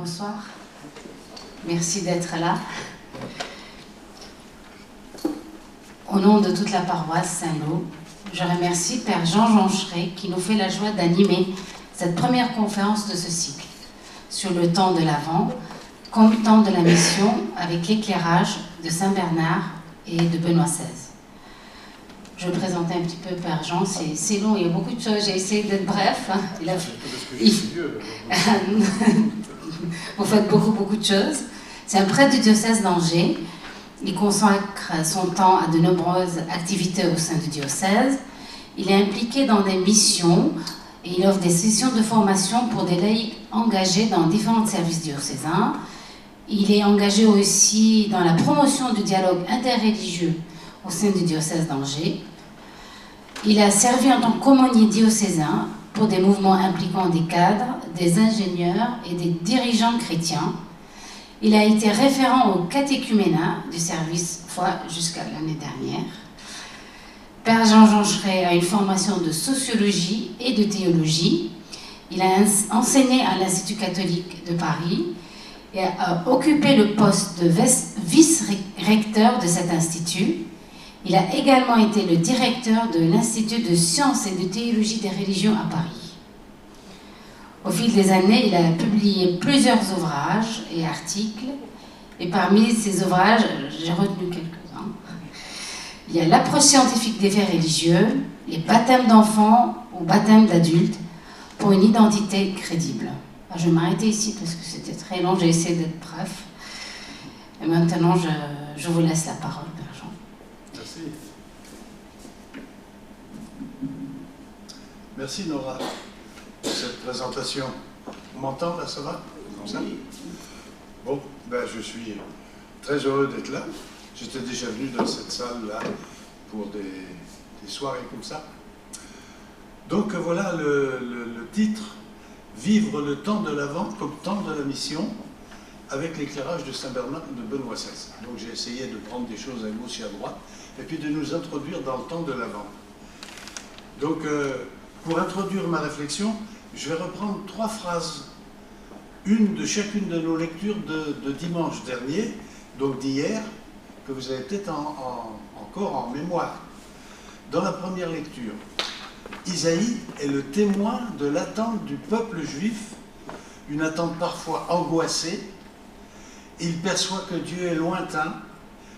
bonsoir. Merci d'être là. Au nom de toute la paroisse Saint-Lô, je remercie Père Jean Joncheret qui nous fait la joie d'animer cette première conférence de ce cycle sur le temps de l'Avent, comme temps de la mission avec l'éclairage de Saint Bernard et de Benoît XVI. Je vais présenter un petit peu Père Jean, c'est long, il y a beaucoup de choses, j'ai essayé d'être bref. Vous faites beaucoup de choses. C'est un prêtre du diocèse d'Angers. Il consacre son temps à de nombreuses activités au sein du diocèse. Il est impliqué dans des missions et il offre des sessions de formation pour des laïcs engagés dans différents services diocésains. Il est engagé aussi dans la promotion du dialogue interreligieux au sein du diocèse d'Angers. Il a servi en tant qu'aumônier diocésain pour des mouvements impliquant des cadres, des ingénieurs et des dirigeants chrétiens. Il a été référent au catéchuménat du service foi jusqu'à l'année dernière. Père Jean Joncheret a une formation de sociologie et de théologie. Il a enseigné à l'Institut catholique de Paris et a occupé le poste de vice-recteur de cet institut. Il a également été le directeur de l'Institut de sciences et de théologie des religions à Paris. Au fil des années, il a publié plusieurs ouvrages et articles, et parmi ces ouvrages, j'ai retenu quelques-uns. Il y a l'approche scientifique des faits religieux, les baptêmes d'enfants ou baptêmes d'adultes pour une identité crédible. Je vais m'arrêter ici parce que c'était très long, j'ai essayé d'être bref. Et maintenant, je vous laisse la parole, Père Jean. Merci. Merci Nora pour cette présentation. On m'entend là, ça va? Comme ça? Bon, ben, je suis très heureux d'être là. J'étais déjà venu dans cette salle-là pour des soirées comme ça. Donc voilà le titre. Vivre le temps de l'Avent comme temps de la mission avec l'éclairage de Saint Bernard de Benoît XVI. Donc j'ai essayé de prendre des choses à gauche et à droite et puis de nous introduire dans le temps de l'Avent. Donc pour introduire ma réflexion, je vais reprendre 3 phrases, une de chacune de nos lectures de dimanche dernier, donc d'hier, que vous avez peut-être encore en mémoire. Dans la première lecture, Isaïe est le témoin de l'attente du peuple juif, une attente parfois angoissée. Il perçoit que Dieu est lointain,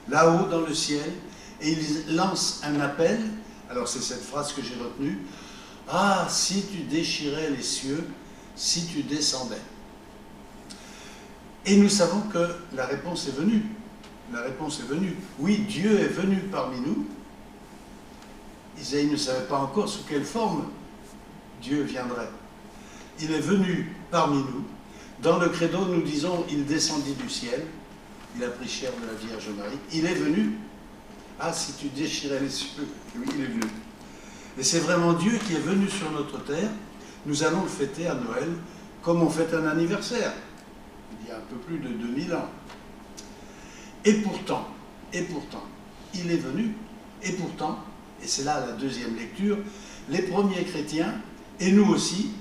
là-haut dans le ciel, et il lance un appel. Alors c'est cette phrase que j'ai retenue. « Ah, si tu déchirais les cieux, si tu descendais ». Et nous savons que la réponse est venue. La réponse est venue. Oui, Dieu est venu parmi nous. Isaïe ne savait pas encore sous quelle forme Dieu viendrait. Il est venu parmi nous. Dans le credo, nous disons « Il descendit du ciel ». Il a pris chair de la Vierge Marie. Il est venu. Ah, si tu déchirais les cieux. Oui, il est venu. Et c'est vraiment Dieu qui est venu sur notre terre. Nous allons le fêter à Noël comme on fête un anniversaire. Il y a un peu plus de 2000 ans. Et pourtant, il est venu. Et pourtant, et c'est là la deuxième lecture, les premiers chrétiens, et nous aussi,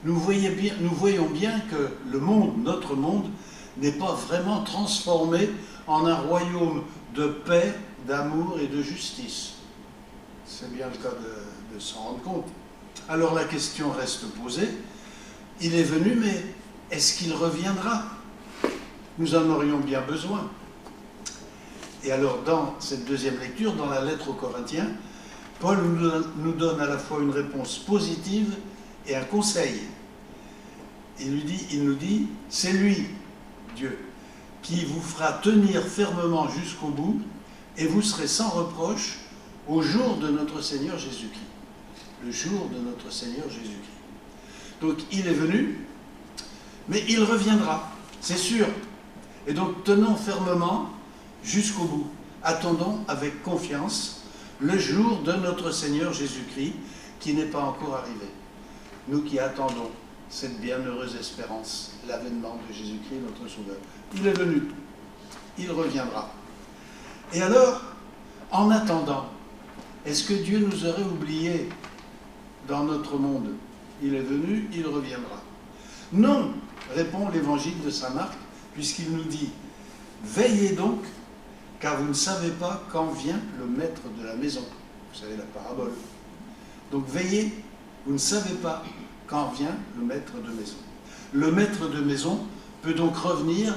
nous voyons bien que le monde, notre monde, n'est pas vraiment transformé en un royaume de paix, d'amour et de justice. C'est bien le cas de s'en rendre compte. Alors la question reste posée. Il est venu, mais est-ce qu'il reviendra? Nous en aurions bien besoin. Et alors dans cette deuxième lecture, dans la lettre aux Corinthiens, Paul nous donne à la fois une réponse positive et un conseil. Il nous dit, c'est lui, Dieu, qui vous fera tenir fermement jusqu'au bout et vous serez sans reproche au jour de notre Seigneur Jésus-Christ. Le jour de notre Seigneur Jésus-Christ. Donc il est venu, mais il reviendra, c'est sûr. Et donc tenons fermement jusqu'au bout. Attendons avec confiance le jour de notre Seigneur Jésus-Christ qui n'est pas encore arrivé. Nous qui attendons cette bienheureuse espérance, l'avènement de Jésus-Christ, notre Sauveur. Il est venu, il reviendra. Et alors, en attendant, est-ce que Dieu nous aurait oubliés dans notre monde? Il est venu, il reviendra. Non, répond l'évangile de saint Marc, puisqu'il nous dit « Veillez donc, car vous ne savez pas quand vient le maître de la maison. » Vous savez la parabole. Donc veillez, vous ne savez pas quand vient le maître de maison. Le maître de maison peut donc revenir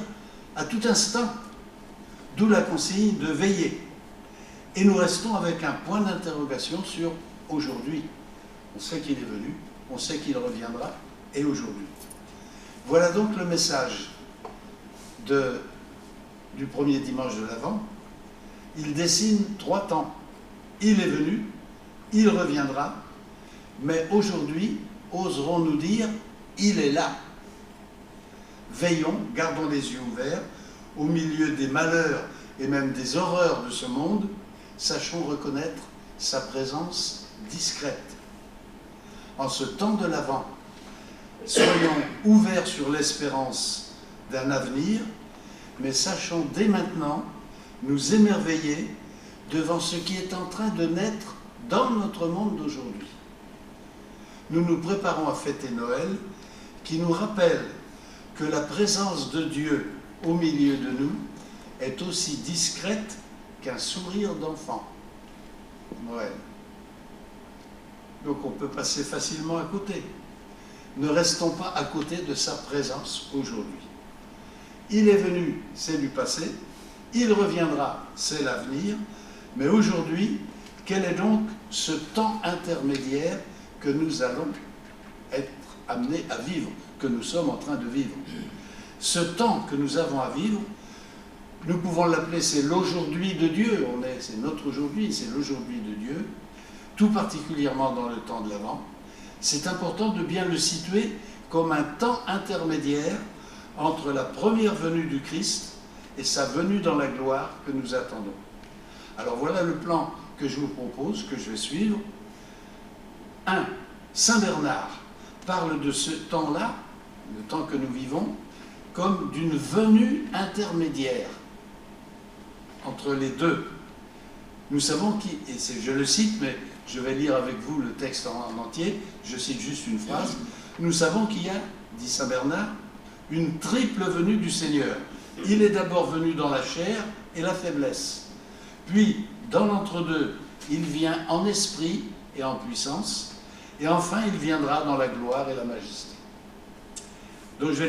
à tout instant, d'où la consigne de veiller. Et nous restons avec un point d'interrogation sur aujourd'hui. On sait qu'il est venu, on sait qu'il reviendra, et aujourd'hui. Voilà donc le message du premier dimanche de l'Avent. Il dessine 3 temps. Il est venu, il reviendra, mais aujourd'hui, oserons-nous dire, il est là. Veillons, gardons les yeux ouverts, au milieu des malheurs et même des horreurs de ce monde, sachons reconnaître sa présence discrète. En ce temps de l'Avent, soyons ouverts sur l'espérance d'un avenir, mais sachons dès maintenant nous émerveiller devant ce qui est en train de naître dans notre monde d'aujourd'hui. Nous nous préparons à fêter Noël, qui nous rappelle que la présence de Dieu au milieu de nous est aussi discrète qu'un sourire d'enfant. Noël. Donc on peut passer facilement à côté. Ne restons pas à côté de sa présence aujourd'hui. Il est venu, c'est du passé. Il reviendra, c'est l'avenir. Mais aujourd'hui, quel est donc ce temps intermédiaire que nous allons être amenés à vivre, que nous sommes en train de vivre? Ce temps que nous avons à vivre, nous pouvons l'appeler, c'est l'aujourd'hui de Dieu. C'est notre aujourd'hui, c'est l'aujourd'hui de Dieu, tout particulièrement dans le temps de l'Avent. C'est important de bien le situer comme un temps intermédiaire entre la première venue du Christ et sa venue dans la gloire que nous attendons. Alors voilà le plan que je vous propose, que je vais suivre. 1. Saint Bernard parle de ce temps-là, le temps que nous vivons, comme d'une venue intermédiaire entre les deux. Nous savons je le cite, mais je vais lire avec vous le texte en entier, je cite juste une phrase. Nous savons qu'il y a, dit saint Bernard, une triple venue du Seigneur. Il est d'abord venu dans la chair et la faiblesse. Puis, dans l'entre-deux, il vient en esprit et en puissance. Et enfin, il viendra dans la gloire et la majesté. Donc je vais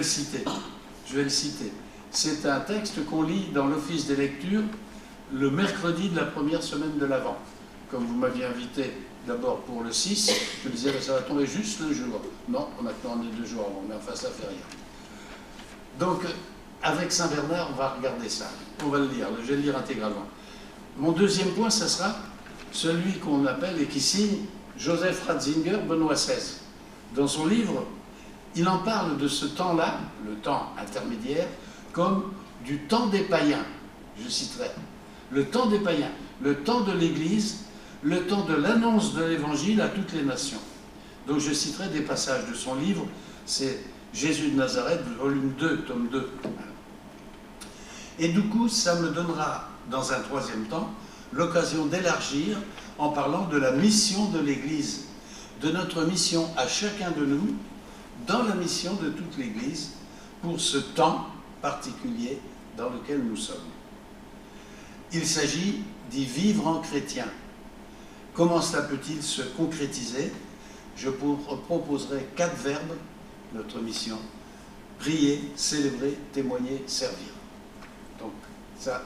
le citer. C'est un texte qu'on lit dans l'office des lectures le mercredi de la première semaine de l'Avent. Comme vous m'aviez invité d'abord pour le 6, je me disais, ça va tomber juste le jour. Non, maintenant on est 2 jours avant, mais enfin ça fait rien. Donc, avec Saint Bernard, on va regarder ça. On va le lire, je vais le lire intégralement. Mon deuxième point, ce sera celui qu'on appelle et qui signe Joseph Ratzinger, Benoît XVI. Dans son livre, il en parle de ce temps-là, le temps intermédiaire, comme du temps des païens. Je citerai. Le temps des païens, le temps de l'Église, le temps de l'annonce de l'Évangile à toutes les nations. Donc je citerai des passages de son livre, c'est Jésus de Nazareth, volume 2, tome 2. Et du coup, ça me donnera, dans un troisième temps, l'occasion d'élargir en parlant de la mission de l'Église, de notre mission à chacun de nous, dans la mission de toute l'Église, pour ce temps particulier dans lequel nous sommes. Il s'agit d'y vivre en chrétien. Comment cela peut-il se concrétiser? Je proposerai 4 verbes, notre mission: prier, célébrer, témoigner, servir. Donc ça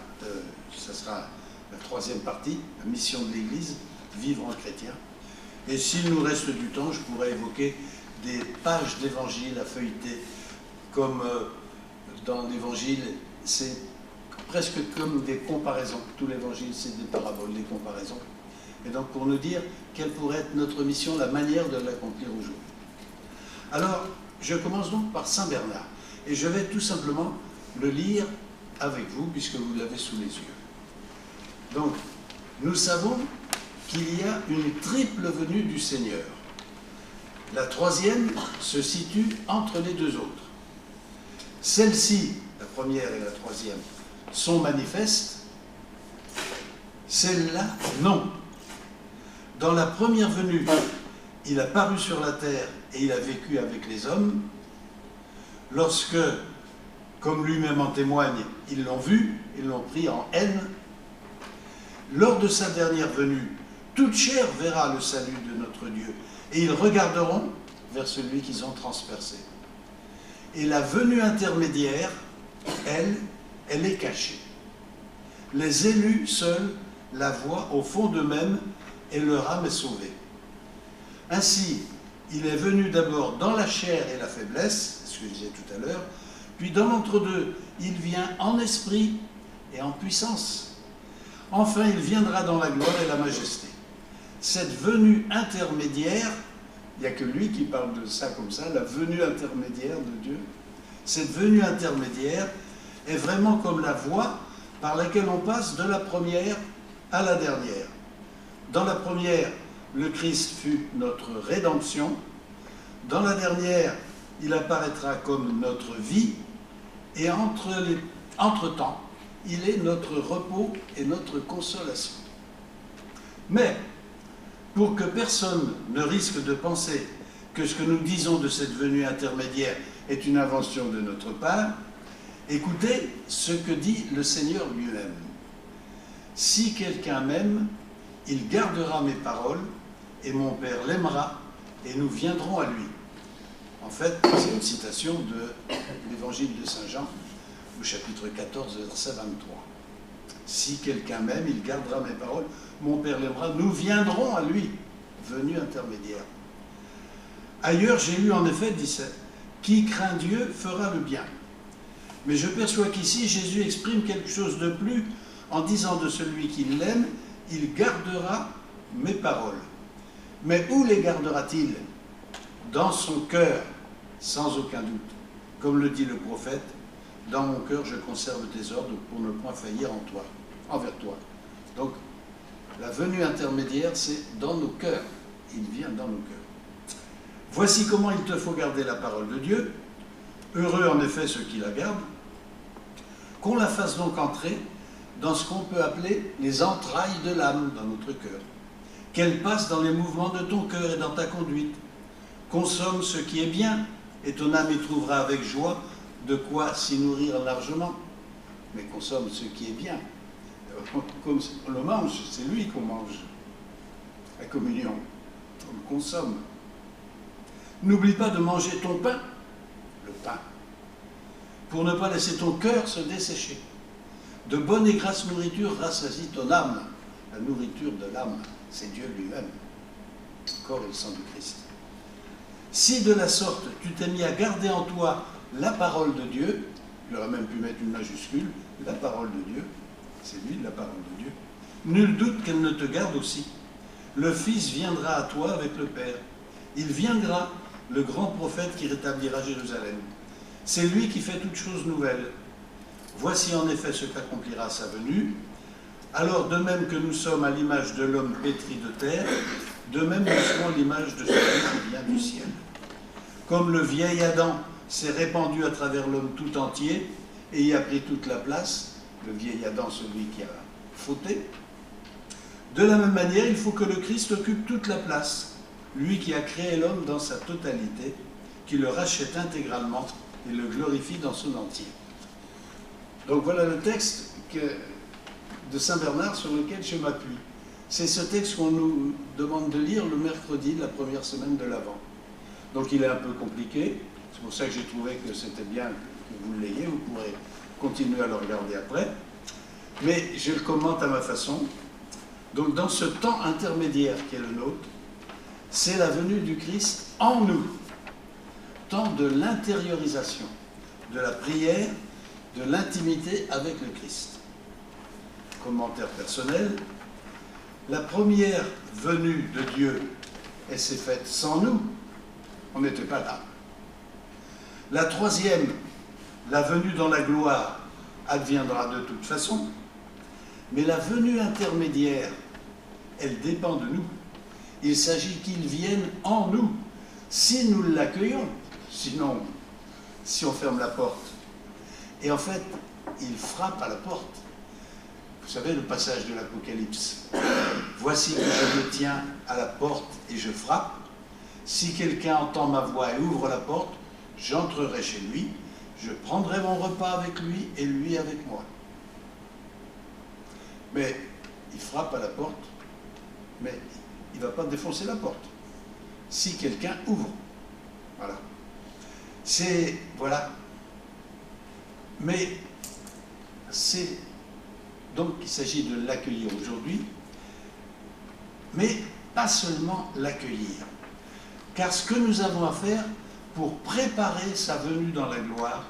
sera la troisième partie, la mission de l'Église, vivre en chrétien. Et s'il nous reste du temps, je pourrais évoquer des pages d'évangile à feuilleter, comme dans l'évangile, c'est presque comme des comparaisons. Tout l'évangile, c'est des paraboles, des comparaisons. Et donc pour nous dire quelle pourrait être notre mission, la manière de l'accomplir aujourd'hui. Alors, je commence donc par Saint Bernard. Et je vais tout simplement le lire avec vous, puisque vous l'avez sous les yeux. Donc, nous savons qu'il y a une triple venue du Seigneur. La troisième se situe entre les 2 autres. Celle-ci, la première et la troisième, sont manifestes. Celle-là, non. Dans la première venue, il a paru sur la terre et il a vécu avec les hommes. lorsque, comme lui-même en témoigne, ils l'ont vu, ils l'ont pris en haine. Lors de sa dernière venue, toute chair verra le salut de notre Dieu, et ils regarderont vers celui qu'ils ont transpercé. Et la venue intermédiaire, elle est cachée. Les élus seuls la voient au fond d'eux-mêmes et leur âme est sauvée. Ainsi, il est venu d'abord dans la chair et la faiblesse, c'est ce que je disais tout à l'heure, puis dans l'entre-deux, il vient en esprit et en puissance. Enfin, il viendra dans la gloire et la majesté. Cette venue intermédiaire, il n'y a que lui qui parle de ça comme ça, la venue intermédiaire de Dieu. Cette venue intermédiaire est vraiment comme la voie par laquelle on passe de la première à la dernière. Dans la première, le Christ fut notre rédemption. Dans la dernière, il apparaîtra comme notre vie. Et entre-temps, il est notre repos et notre consolation. Mais, pour que personne ne risque de penser que ce que nous disons de cette venue intermédiaire est une invention de notre part, écoutez ce que dit le Seigneur lui-même. « Si quelqu'un m'aime, il gardera mes paroles, et mon Père l'aimera, et nous viendrons à lui. » En fait, c'est une citation de l'évangile de Saint Jean, au chapitre 14, verset 23. « Si quelqu'un m'aime, il gardera mes paroles, mon Père l'aimera, nous viendrons à lui. » Venue intermédiaire. Ailleurs, j'ai lu en effet, dit « Qui craint Dieu fera le bien. » Mais je perçois qu'ici, Jésus exprime quelque chose de plus en disant de celui qui l'aime, « Il gardera mes paroles. » Mais où les gardera-t-il? Dans son cœur, sans aucun doute. Comme le dit le prophète, « Dans mon cœur, je conserve tes ordres pour ne point faillir envers toi. » Donc, la venue intermédiaire, c'est dans nos cœurs. Il vient dans nos cœurs. Voici comment il te faut garder la parole de Dieu. Heureux en effet ceux qui la gardent. Qu'on la fasse donc entrer dans ce qu'on peut appeler les entrailles de l'âme dans notre cœur. Qu'elle passe dans les mouvements de ton cœur et dans ta conduite. Consomme ce qui est bien, et ton âme y trouvera avec joie de quoi s'y nourrir largement. Mais consomme ce qui est bien. Comme on le mange, c'est lui qu'on mange. La communion, on le consomme. N'oublie pas de manger ton pain, le pain, pour ne pas laisser ton cœur se dessécher. De bonne et grasse nourriture rassasie ton âme. La nourriture de l'âme, c'est Dieu lui-même, le corps et le sang du Christ. Si de la sorte tu t'es mis à garder en toi la parole de Dieu, il aurait même pu mettre une majuscule, la parole de Dieu, c'est lui la parole de Dieu, nul doute qu'elle ne te garde aussi. Le Fils viendra à toi avec le Père. Il viendra, le grand prophète qui rétablira Jérusalem. C'est lui qui fait toutes choses nouvelles. Voici en effet ce qu'accomplira sa venue. Alors, de même que nous sommes à l'image de l'homme pétri de terre, de même nous serons l'image de celui qui vient du ciel. Comme le vieil Adam s'est répandu à travers l'homme tout entier et y a pris toute la place, le vieil Adam, celui qui a fauté, de la même manière, il faut que le Christ occupe toute la place, lui qui a créé l'homme dans sa totalité, qui le rachète intégralement et le glorifie dans son entier. Donc voilà le texte de Saint Bernard sur lequel je m'appuie. C'est ce texte qu'on nous demande de lire le mercredi de la première semaine de l'Avent. Donc il est un peu compliqué, c'est pour ça que j'ai trouvé que c'était bien que vous l'ayez, vous pourrez continuer à le regarder après, mais je le commente à ma façon. Donc dans ce temps intermédiaire qui est le nôtre, c'est la venue du Christ en nous, temps de l'intériorisation, de la prière, de l'intimité avec le Christ. Commentaire personnel, la première venue de Dieu, elle s'est faite sans nous, on n'était pas là. La troisième, la venue dans la gloire, adviendra de toute façon, mais la venue intermédiaire, elle dépend de nous. Il s'agit qu'il vienne en nous, si nous l'accueillons, sinon, si on ferme la porte. Et en fait, il frappe à la porte. Vous savez le passage de l'Apocalypse. Voici que je me tiens à la porte et je frappe. Si quelqu'un entend ma voix et ouvre la porte, j'entrerai chez lui, je prendrai mon repas avec lui et lui avec moi. Mais il frappe à la porte, mais il ne va pas défoncer la porte. Si quelqu'un ouvre, voilà. Voilà. Mais donc il s'agit de l'accueillir aujourd'hui, mais pas seulement l'accueillir. Car ce que nous avons à faire pour préparer sa venue dans la gloire,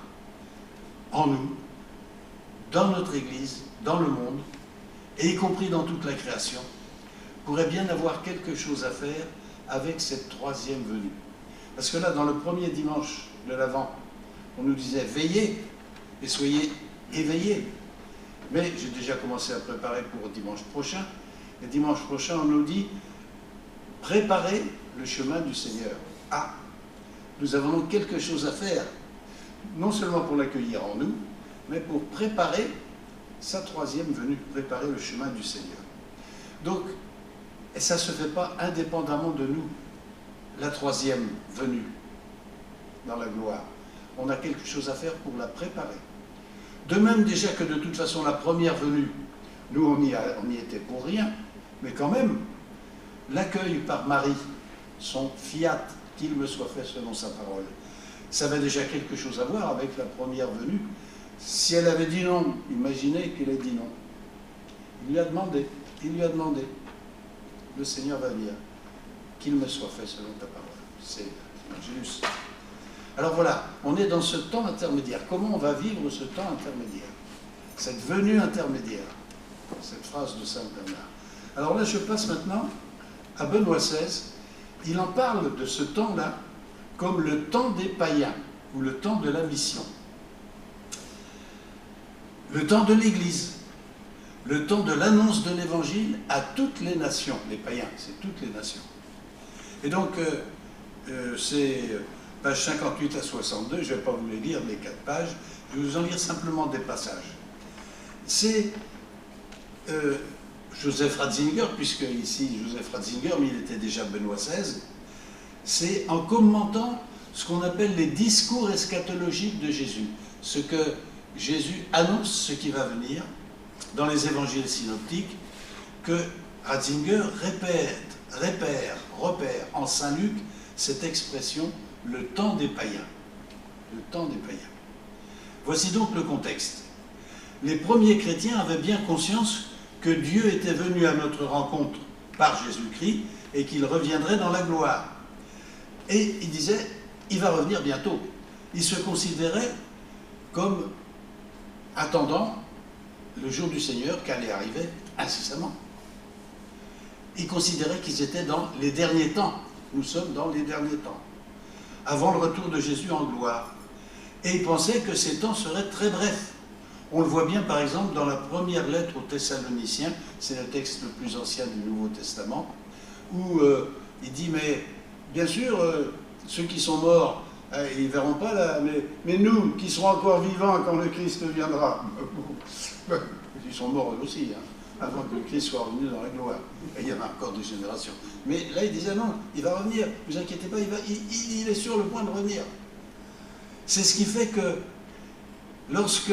en nous, dans notre Église, dans le monde, et y compris dans toute la création, pourrait bien avoir quelque chose à faire avec cette troisième venue. Parce que là, dans le premier dimanche de l'Avent, on nous disait « Veillez et soyez éveillés ». Mais j'ai déjà commencé à préparer pour dimanche prochain. Et dimanche prochain, on nous dit « Préparez le chemin du Seigneur ». Ah, nous avons donc quelque chose à faire, non seulement pour l'accueillir en nous, mais pour préparer sa troisième venue, préparer le chemin du Seigneur. Donc, et ça ne se fait pas indépendamment de nous, la troisième venue dans la gloire. On a quelque chose à faire pour la préparer. De même déjà que de toute façon la première venue, nous on y était pour rien, mais quand même, l'accueil par Marie, son fiat, qu'il me soit fait selon sa parole, ça avait déjà quelque chose à voir avec la première venue. Si elle avait dit non, imaginez qu'elle ait dit non. Il lui a demandé, le Seigneur va dire, qu'il me soit fait selon ta parole. C'est juste. Alors voilà, on est dans ce temps intermédiaire. Comment on va vivre ce temps intermédiaire? Cette venue intermédiaire. Cette phrase de Saint Bernard. Alors là, je passe maintenant à Benoît XVI. Il en parle de ce temps-là comme le temps des païens, ou le temps de la mission. Le temps de l'Église, le temps de l'annonce de l'Évangile à toutes les nations. Les païens, c'est toutes les nations. Et donc, c'est pages 58 à 62, je ne vais pas vous les lire, les 4 pages, je vais vous en lire simplement des passages. C'est Joseph Ratzinger, puisque ici Joseph Ratzinger, mais il était déjà Benoît XVI, c'est en commentant ce qu'on appelle les discours eschatologiques de Jésus, ce que Jésus annonce, ce qui va venir, dans les évangiles synoptiques, que Ratzinger repère en Saint Luc cette expression « le temps des païens ». Le temps des païens. Voici donc le contexte. Les premiers chrétiens avaient bien conscience que Dieu était venu à notre rencontre par Jésus-Christ et qu'il reviendrait dans la gloire. Et ils disaient, il va revenir bientôt. Ils se considéraient comme attendant le jour du Seigneur qui allait arriver incessamment. Ils considéraient qu'ils étaient dans les derniers temps. Nous sommes dans les derniers temps, avant le retour de Jésus en gloire. Et ils pensaient que ces temps seraient très brefs. On le voit bien par exemple dans la première lettre aux Thessaloniciens, c'est le texte le plus ancien du Nouveau Testament, où il dit, mais bien sûr, ceux qui sont morts, ils ne verront pas là, mais nous qui serons encore vivants quand le Christ viendra, ils sont morts eux aussi, hein, avant que le Christ soit revenu dans la gloire. Et il y en a encore des générations. Mais là, il disait non, il va revenir, ne vous inquiétez pas, il est sur le point de revenir. C'est ce qui fait que lorsque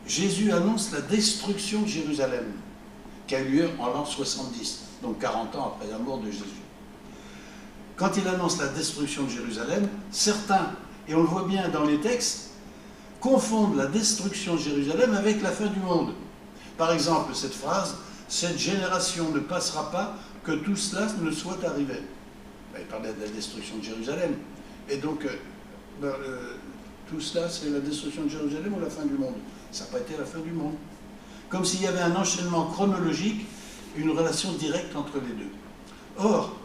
Jésus annonce la destruction de Jérusalem, qui a eu lieu en l'an 70, donc 40 ans après la mort de Jésus. Quand il annonce la destruction de Jérusalem, certains, et on le voit bien dans les textes, confondent la destruction de Jérusalem avec la fin du monde. Par exemple, cette phrase, « Cette génération ne passera pas que tout cela ne soit arrivé ». Il parlait de la destruction de Jérusalem. Et donc, tout cela, c'est la destruction de Jérusalem ou la fin du monde? Ça n'a pas été la fin du monde. Comme s'il y avait un enchaînement chronologique, une relation directe entre les deux. Or,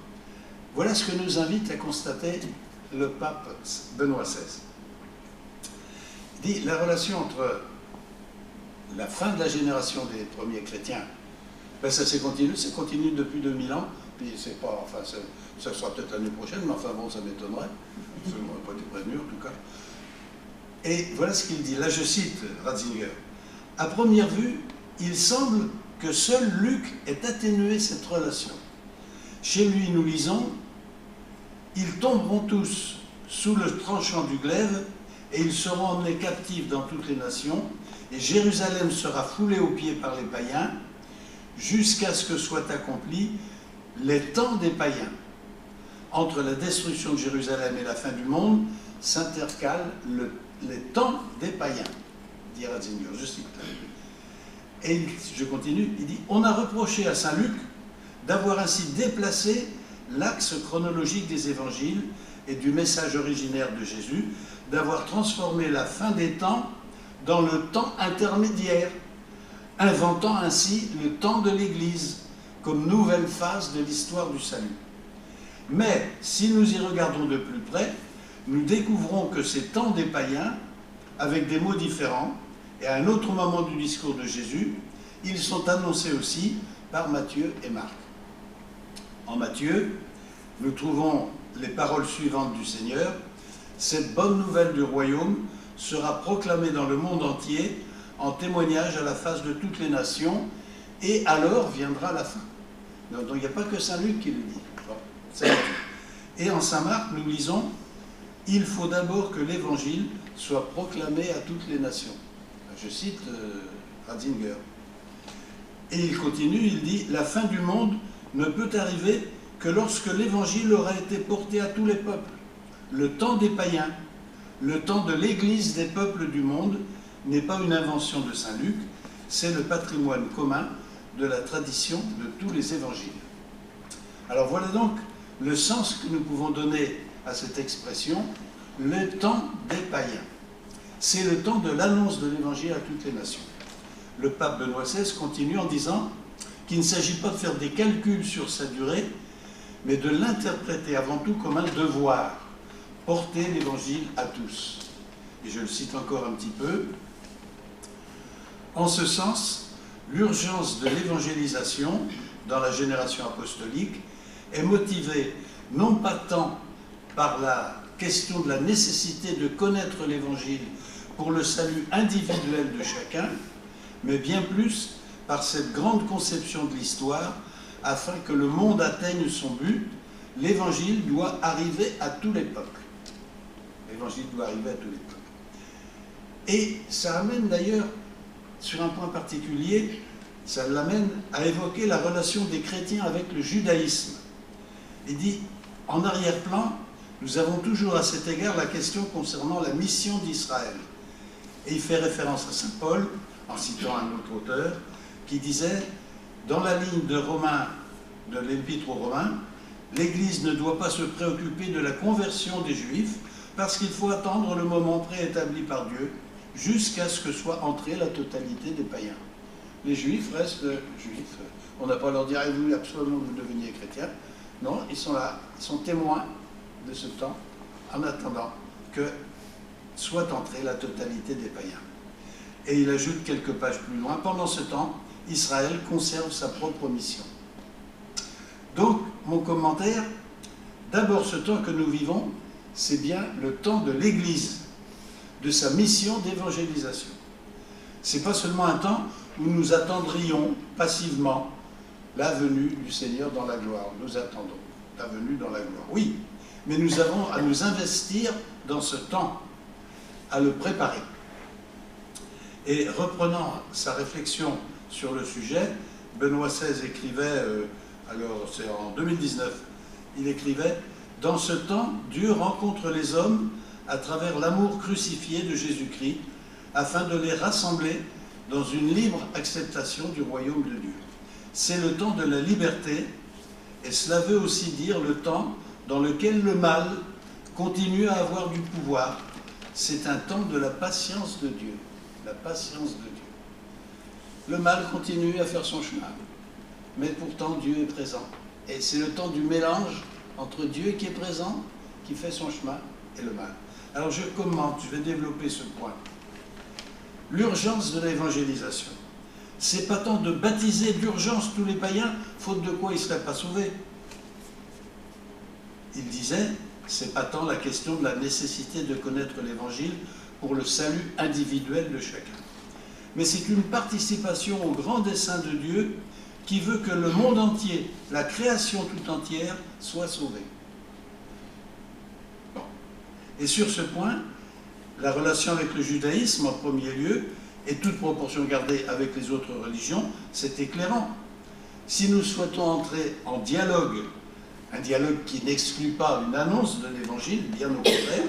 voilà ce que nous invite à constater le pape Benoît XVI. Il dit, la relation entre la fin de la génération des premiers chrétiens, ben ça s'est continué, c'est continu depuis 2000 ans, puis c'est pas, enfin, ça sera peut-être l'année prochaine, mais enfin bon, ça m'étonnerait, je n'aurais pas été prévenu en tout cas. Et voilà ce qu'il dit, là je cite Ratzinger. À première vue, il semble que seul Luc ait atténué cette relation. Chez lui, nous lisons, ils tomberont tous, sous le tranchant du glaive, et ils seront emmenés captifs dans toutes les nations, et Jérusalem sera foulée aux pieds par les païens, jusqu'à ce que soient accomplis les temps des païens. Entre la destruction de Jérusalem et la fin du monde, s'intercalent les temps des païens, dit Ratzinger, je cite. Et je continue, il dit « On a reproché à saint Luc d'avoir ainsi déplacé l'axe chronologique des évangiles et du message originaire de Jésus, d'avoir transformé la fin des temps dans le temps intermédiaire, inventant ainsi le temps de l'Église comme nouvelle phase de l'histoire du salut. Mais si nous y regardons de plus près, nous découvrons que ces temps des païens, avec des mots différents, et à un autre moment du discours de Jésus, ils sont annoncés aussi par Matthieu et Marc. En Matthieu, nous trouvons les paroles suivantes du Seigneur. « Cette bonne nouvelle du royaume sera proclamée dans le monde entier en témoignage à la face de toutes les nations, et alors viendra la fin. » Donc il n'y a pas que saint Luc qui le dit. Bon, et en saint Marc, nous lisons « Il faut d'abord que l'évangile soit proclamé à toutes les nations. » Je cite Ratzinger. Et il continue, il dit « La fin du monde ne peut arriver que lorsque l'évangile aura été porté à tous les peuples. Le temps des païens, le temps de l'Église des peuples du monde n'est pas une invention de saint Luc, c'est le patrimoine commun de la tradition de tous les évangiles. » Alors voilà donc le sens que nous pouvons donner à cette expression, le temps des païens. C'est le temps de l'annonce de l'évangile à toutes les nations. Le pape Benoît XVI continue en disant qu'il ne s'agit pas de faire des calculs sur sa durée, mais de l'interpréter avant tout comme un devoir, porter l'évangile à tous. Et je le cite encore un petit peu. En ce sens, l'urgence de l'évangélisation dans la génération apostolique est motivée non pas tant par la question de la nécessité de connaître l'évangile pour le salut individuel de chacun, mais bien plus par cette grande conception de l'histoire, afin que le monde atteigne son but, l'évangile doit arriver à tous les peuples. L'évangile doit arriver à tous les peuples. Et ça amène d'ailleurs, sur un point particulier, ça l'amène à évoquer la relation des chrétiens avec le judaïsme. Il dit, en arrière-plan, nous avons toujours à cet égard la question concernant la mission d'Israël. Et il fait référence à saint Paul, en citant un autre auteur, qui disait, dans la ligne de Romains, de l'Épître aux Romains, l'Église ne doit pas se préoccuper de la conversion des Juifs, parce qu'il faut attendre le moment préétabli par Dieu, jusqu'à ce que soit entrée la totalité des païens. Les Juifs restent Juifs. On n'a pas à leur dire, vous absolument vous deveniez chrétiens. Non, ils sont là, ils sont témoins de ce temps, en attendant que soit entrée la totalité des païens. Et il ajoute quelques pages plus loin, pendant ce temps, Israël conserve sa propre mission. Donc, mon commentaire, d'abord ce temps que nous vivons, c'est bien le temps de l'Église, de sa mission d'évangélisation. Ce n'est pas seulement un temps où nous attendrions passivement la venue du Seigneur dans la gloire. Nous attendons la venue dans la gloire. Oui, mais nous avons à nous investir dans ce temps, à le préparer. Et reprenant sa réflexion sur le sujet, Benoît XVI écrivait, alors c'est en 2019, il écrivait « Dans ce temps, Dieu rencontre les hommes à travers l'amour crucifié de Jésus-Christ, afin de les rassembler dans une libre acceptation du royaume de Dieu. C'est le temps de la liberté, et cela veut aussi dire le temps dans lequel le mal continue à avoir du pouvoir. C'est un temps de la patience de Dieu. La patience de Dieu. Le mal continue à faire son chemin, mais pourtant Dieu est présent. Et c'est le temps du mélange entre Dieu qui est présent, qui fait son chemin, et le mal. Alors je commente, je vais développer ce point. L'urgence de l'évangélisation. C'est pas tant de baptiser d'urgence tous les païens, faute de quoi ils ne seraient pas sauvés. Il disait, c'est pas tant la question de la nécessité de connaître l'évangile pour le salut individuel de chacun. Mais c'est une participation au grand dessein de Dieu qui veut que le monde entier, la création tout entière, soit sauvée. Bon. Et sur ce point, la relation avec le judaïsme en premier lieu, et toute proportion gardée avec les autres religions, c'est éclairant. Si nous souhaitons entrer en dialogue, un dialogue qui n'exclut pas une annonce de l'Évangile, bien au contraire,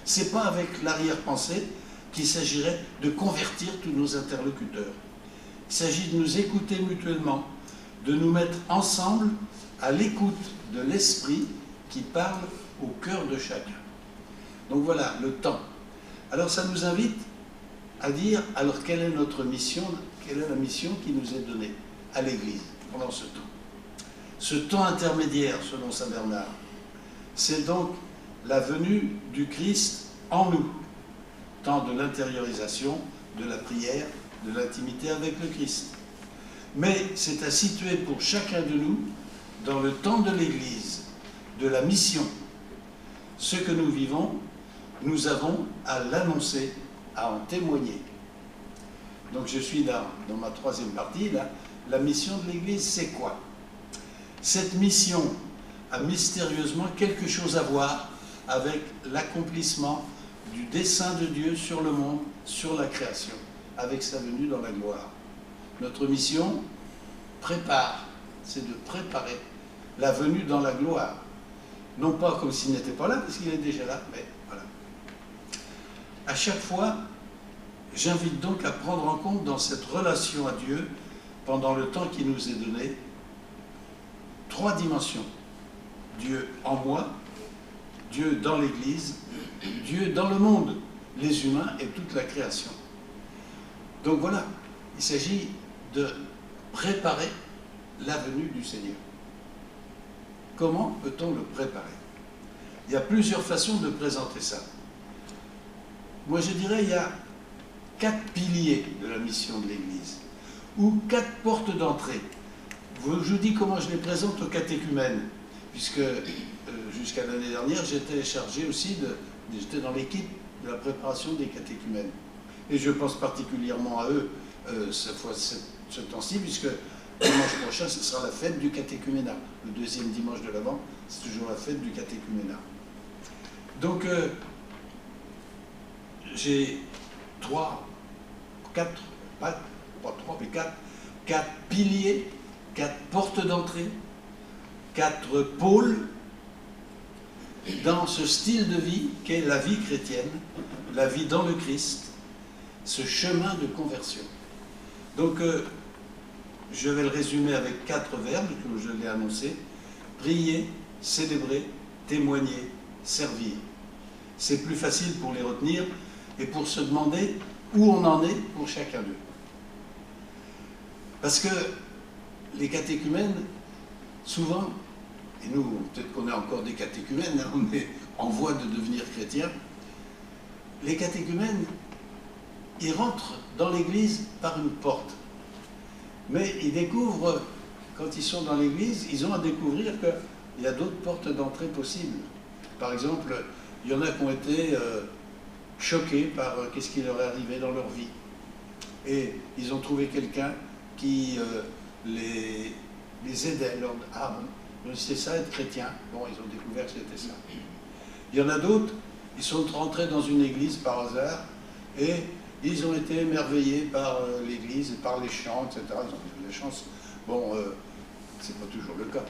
c'est pas avec l'arrière-pensée qu'il s'agirait de convertir tous nos interlocuteurs. Il s'agit de nous écouter mutuellement, de nous mettre ensemble à l'écoute de l'esprit qui parle au cœur de chacun. Donc voilà, le temps. Alors ça nous invite à dire, alors quelle est notre mission, quelle est la mission qui nous est donnée à l'Église pendant ce temps. Ce temps intermédiaire, selon saint Bernard, c'est donc la venue du Christ en nous, temps de l'intériorisation, de la prière, de l'intimité avec le Christ. Mais c'est à situer pour chacun de nous, dans le temps de l'Église, de la mission. Ce que nous vivons, nous avons à l'annoncer, à en témoigner. Donc je suis là, dans ma troisième partie, là. La mission de l'Église, c'est quoi? Cette mission a mystérieusement quelque chose à voir avec l'accomplissement du dessein de Dieu sur le monde, sur la création, avec sa venue dans la gloire. Notre mission prépare, c'est de préparer la venue dans la gloire. Non pas comme s'il n'était pas là, parce qu'il est déjà là, mais voilà. À chaque fois, j'invite donc à prendre en compte dans cette relation à Dieu, pendant le temps qui nous est donné, trois dimensions. Dieu en moi, Dieu dans l'Église, Dieu dans le monde, les humains et toute la création. Donc voilà, il s'agit de préparer la venue du Seigneur. Comment peut-on le préparer? Il y a plusieurs façons de présenter ça. Moi je dirais il y a 4 piliers de la mission de l'Église, ou 4 portes d'entrée. Je vous dis comment je les présente aux catéchumènes, puisque jusqu'à l'année dernière, j'étais chargé aussi j'étais dans l'équipe de la préparation des catéchumènes. Et je pense particulièrement à eux ce temps-ci, puisque dimanche prochain, ce sera la fête du catéchuménat. Le deuxième dimanche de l'Avent, c'est toujours la fête du catéchuménat. Donc, j'ai 4 piliers, 4 portes d'entrée, 4 pôles dans ce style de vie qu'est la vie chrétienne, la vie dans le Christ, ce chemin de conversion. Donc, je vais le résumer avec 4 verbes, comme je l'ai annoncé: prier, célébrer, témoigner, servir. C'est plus facile pour les retenir et pour se demander où on en est pour chacun d'eux. Parce que les catéchumènes, souvent, et nous, peut-être qu'on est encore des catéchumènes, hein, on est en voie de devenir chrétiens, les catéchumènes, ils rentrent dans l'Église par une porte. Mais ils découvrent, quand ils sont dans l'Église, ils ont à découvrir qu'il y a d'autres portes d'entrée possibles. Par exemple, il y en a qui ont été choqués par qu'est-ce qui leur est arrivé dans leur vie. Et ils ont trouvé quelqu'un qui les aidait. Ah bon, c'est ça être chrétien. Bon, ils ont découvert que c'était ça. Il y en a d'autres, ils sont rentrés dans une église par hasard et ils ont été émerveillés par l'église, par les chants, etc. Ils ont eu de la chance. Bon, c'est pas toujours le cas.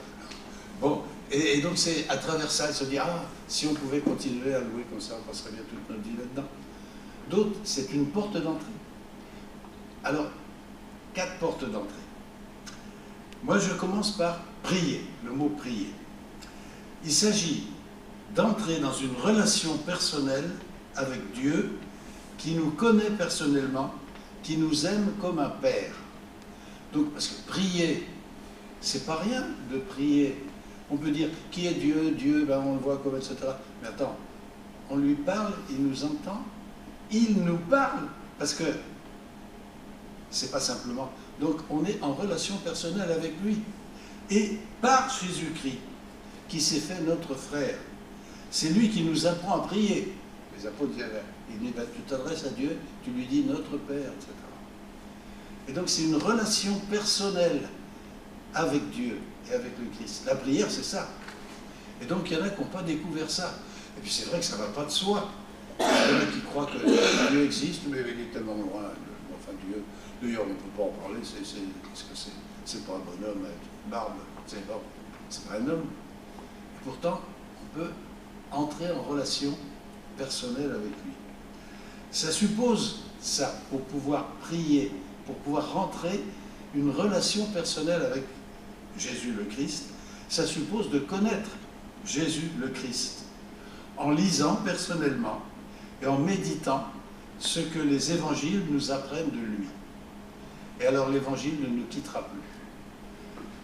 Bon, et donc c'est à travers ça, ils se disent, ah, si on pouvait continuer à louer comme ça, on passerait bien toute notre vie là-dedans. D'autres, c'est une porte d'entrée. Alors, 4 portes d'entrée. Moi, je commence par prier, le mot prier. Il s'agit d'entrer dans une relation personnelle avec Dieu qui nous connaît personnellement, qui nous aime comme un père. Donc, parce que prier, c'est pas rien de prier. On peut dire, qui est Dieu? Dieu, ben on le voit comme, etc. Mais attends, on lui parle, il nous entend, il nous parle, parce que c'est pas simplement. Donc, on est en relation personnelle avec lui. Et par Jésus-Christ, qui s'est fait notre frère, c'est lui qui nous apprend à prier. Les apôtres disaient, il dit, ben, tu t'adresses à Dieu, tu lui dis notre Père, etc. Et donc, c'est une relation personnelle avec Dieu et avec le Christ. La prière, c'est ça. Et donc, il y en a qui n'ont pas découvert ça. Et puis c'est vrai que ça ne va pas de soi. Il y en a qui croient que Dieu existe, mais il est tellement loin. Enfin, Dieu, d'ailleurs, on ne peut pas en parler. Qu'est-ce que c'est? C'est pas un bonhomme avec une barbe. C'est pas un homme. Et pourtant, on peut entrer en relation personnelle avec lui. Ça suppose ça, pour pouvoir prier, pour pouvoir rentrer une relation personnelle avec Jésus le Christ, ça suppose de connaître Jésus le Christ, en lisant personnellement et en méditant ce que les évangiles nous apprennent de lui. Et alors l'évangile ne nous quittera plus.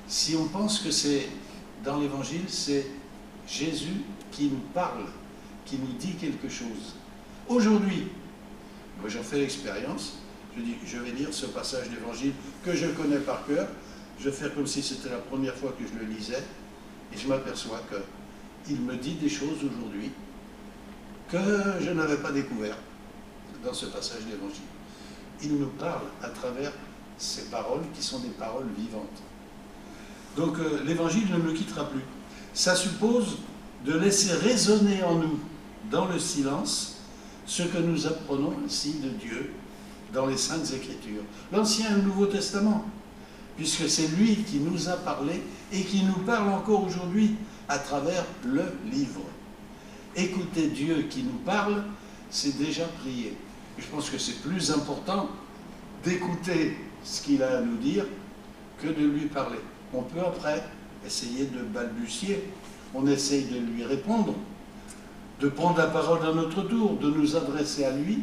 Si on pense que c'est dans l'évangile, c'est Jésus qui nous parle, qui nous dit quelque chose. Aujourd'hui, moi j'en fais l'expérience, je dis, je vais lire ce passage d'évangile que je connais par cœur, je vais faire comme si c'était la première fois que je le lisais, et je m'aperçois qu'il me dit des choses aujourd'hui que je n'avais pas découvert dans ce passage d'évangile. Il nous parle à travers ces paroles qui sont des paroles vivantes. Donc l'évangile ne nous quittera plus. Ça suppose de laisser résonner en nous, dans le silence, ce que nous apprenons ainsi de Dieu dans les Saintes Écritures, l'Ancien et le Nouveau Testament, puisque c'est lui qui nous a parlé et qui nous parle encore aujourd'hui à travers le livre. Écouter Dieu qui nous parle, c'est déjà prier. Et je pense que c'est plus important d'écouter ce qu'il a à nous dire que de lui parler. On peut après essayer de balbutier, on essaye de lui répondre, de prendre la parole à notre tour, de nous adresser à lui,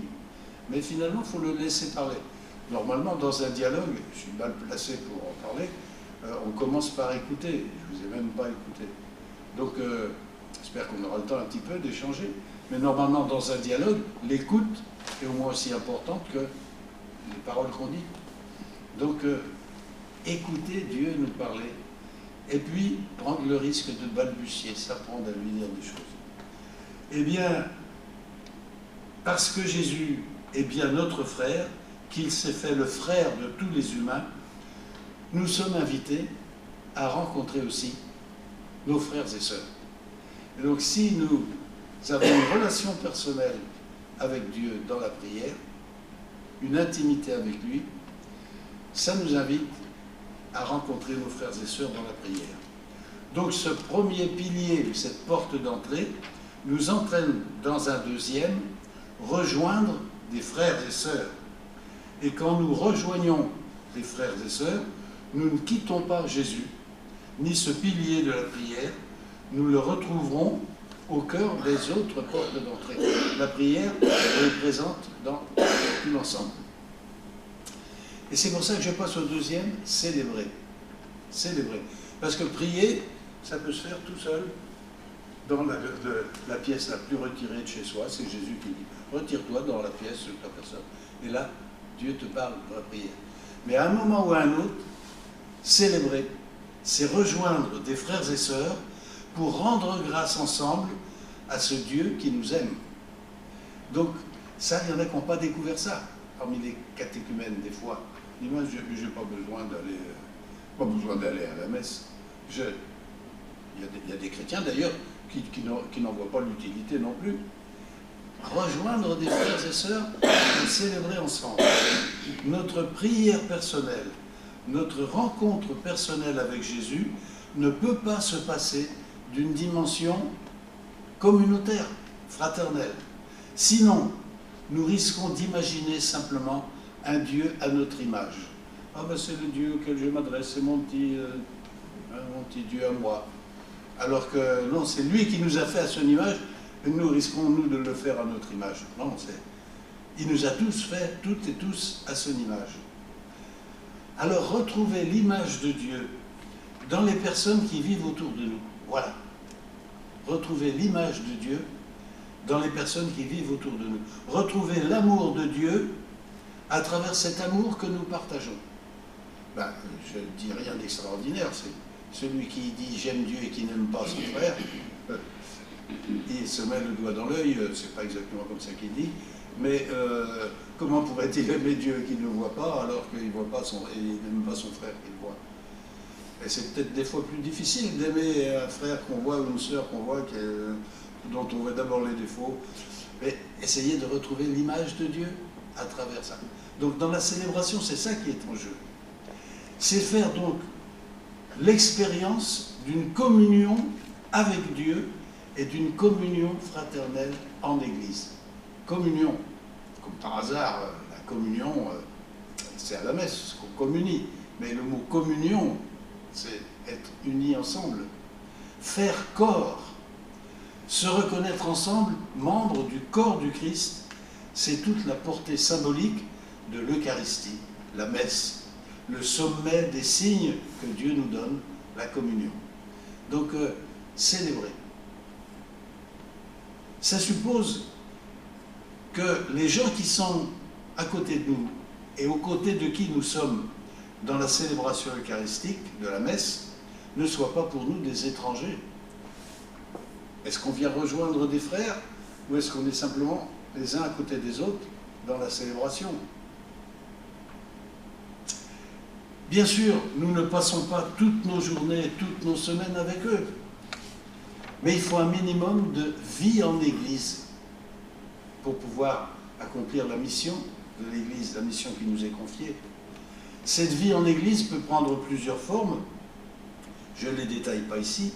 mais finalement, il faut le laisser parler. Normalement, dans un dialogue, je suis mal placé pour en parler, on commence par écouter. Je ne vous ai même pas écouté. Donc, j'espère qu'on aura le temps un petit peu d'échanger. Mais normalement, dans un dialogue, l'écoute est au moins aussi importante que les paroles qu'on dit. Donc, écouter Dieu nous parler, et puis prendre le risque de balbutier, s'apprendre à lui dire des choses. Eh bien, parce que Jésus est bien notre frère, qu'il s'est fait le frère de tous les humains, nous sommes invités à rencontrer aussi nos frères et sœurs. Et donc si nous avons une relation personnelle avec Dieu dans la prière, une intimité avec lui, ça nous invite à rencontrer nos frères et sœurs dans la prière. Donc ce premier pilier, cette porte d'entrée, nous entraîne dans un deuxième, rejoindre des frères et sœurs. Et quand nous rejoignons des frères et sœurs, nous ne quittons pas Jésus, ni ce pilier de la prière, nous le retrouverons au cœur des autres portes d'entrée. La prière est présente dans tout l'ensemble. Et c'est pour ça que je passe au deuxième, célébrer. Célébrer. Parce que prier, ça peut se faire tout seul, dans la pièce la plus retirée de chez soi. C'est Jésus qui dit, retire-toi dans la pièce de ta personne. Et là, Dieu te parle dans la prière. Mais à un moment ou à un autre, célébrer, c'est rejoindre des frères et sœurs pour rendre grâce ensemble à ce Dieu qui nous aime. Donc, ça, il y en a qui n'ont pas découvert ça, parmi les catéchumènes, des fois. Dis moi, je n'ai pas besoin d'aller à la messe. Il y a des chrétiens, d'ailleurs, qui n'en voient pas l'utilité non plus. Rejoindre des frères et sœurs et célébrer ensemble. Notre prière personnelle, notre rencontre personnelle avec Jésus ne peut pas se passer d'une dimension communautaire, fraternelle. Sinon, nous risquons d'imaginer simplement un Dieu à notre image. Ah ben c'est le Dieu auquel je m'adresse, c'est mon petit Dieu à moi. Alors que non, c'est lui qui nous a fait à son image, et nous risquons, nous, de le faire à notre image. Non, il nous a tous fait, toutes et tous, à son image. Alors, retrouver l'image de Dieu dans les personnes qui vivent autour de nous. Voilà. Retrouver l'image de Dieu dans les personnes qui vivent autour de nous. Retrouver l'amour de Dieu à travers cet amour que nous partageons. Ben, je ne dis rien d'extraordinaire, c'est celui qui dit « j'aime Dieu » et qui n'aime pas son frère, il se met le doigt dans l'œil, c'est pas exactement comme ça qu'il dit, mais comment pourrait-il aimer Dieu qu'il ne voit pas alors qu'il n'aime pas son frère qu'il voit? Et c'est peut-être des fois plus difficile d'aimer un frère qu'on voit ou une sœur qu'on voit dont on voit d'abord les défauts, mais essayer de retrouver l'image de Dieu à travers ça. Donc dans la célébration, c'est ça qui est en jeu. C'est faire donc l'expérience d'une communion avec Dieu et d'une communion fraternelle en Église. Communion, comme par hasard, la communion, c'est à la messe qu'on communie, mais le mot communion, c'est être unis ensemble. Faire corps, se reconnaître ensemble, membres du corps du Christ, c'est toute la portée symbolique de l'Eucharistie, la messe, le sommet des signes que Dieu nous donne, la communion. Donc, célébrer. Ça suppose que les gens qui sont à côté de nous et aux côtés de qui nous sommes dans la célébration eucharistique de la messe ne soient pas pour nous des étrangers. Est-ce qu'on vient rejoindre des frères ou est-ce qu'on est simplement les uns à côté des autres dans la célébration? Bien sûr, nous ne passons pas toutes nos journées, toutes nos semaines avec eux. Mais il faut un minimum de vie en Église pour pouvoir accomplir la mission de l'Église, la mission qui nous est confiée. Cette vie en Église peut prendre plusieurs formes. Je ne les détaille pas ici,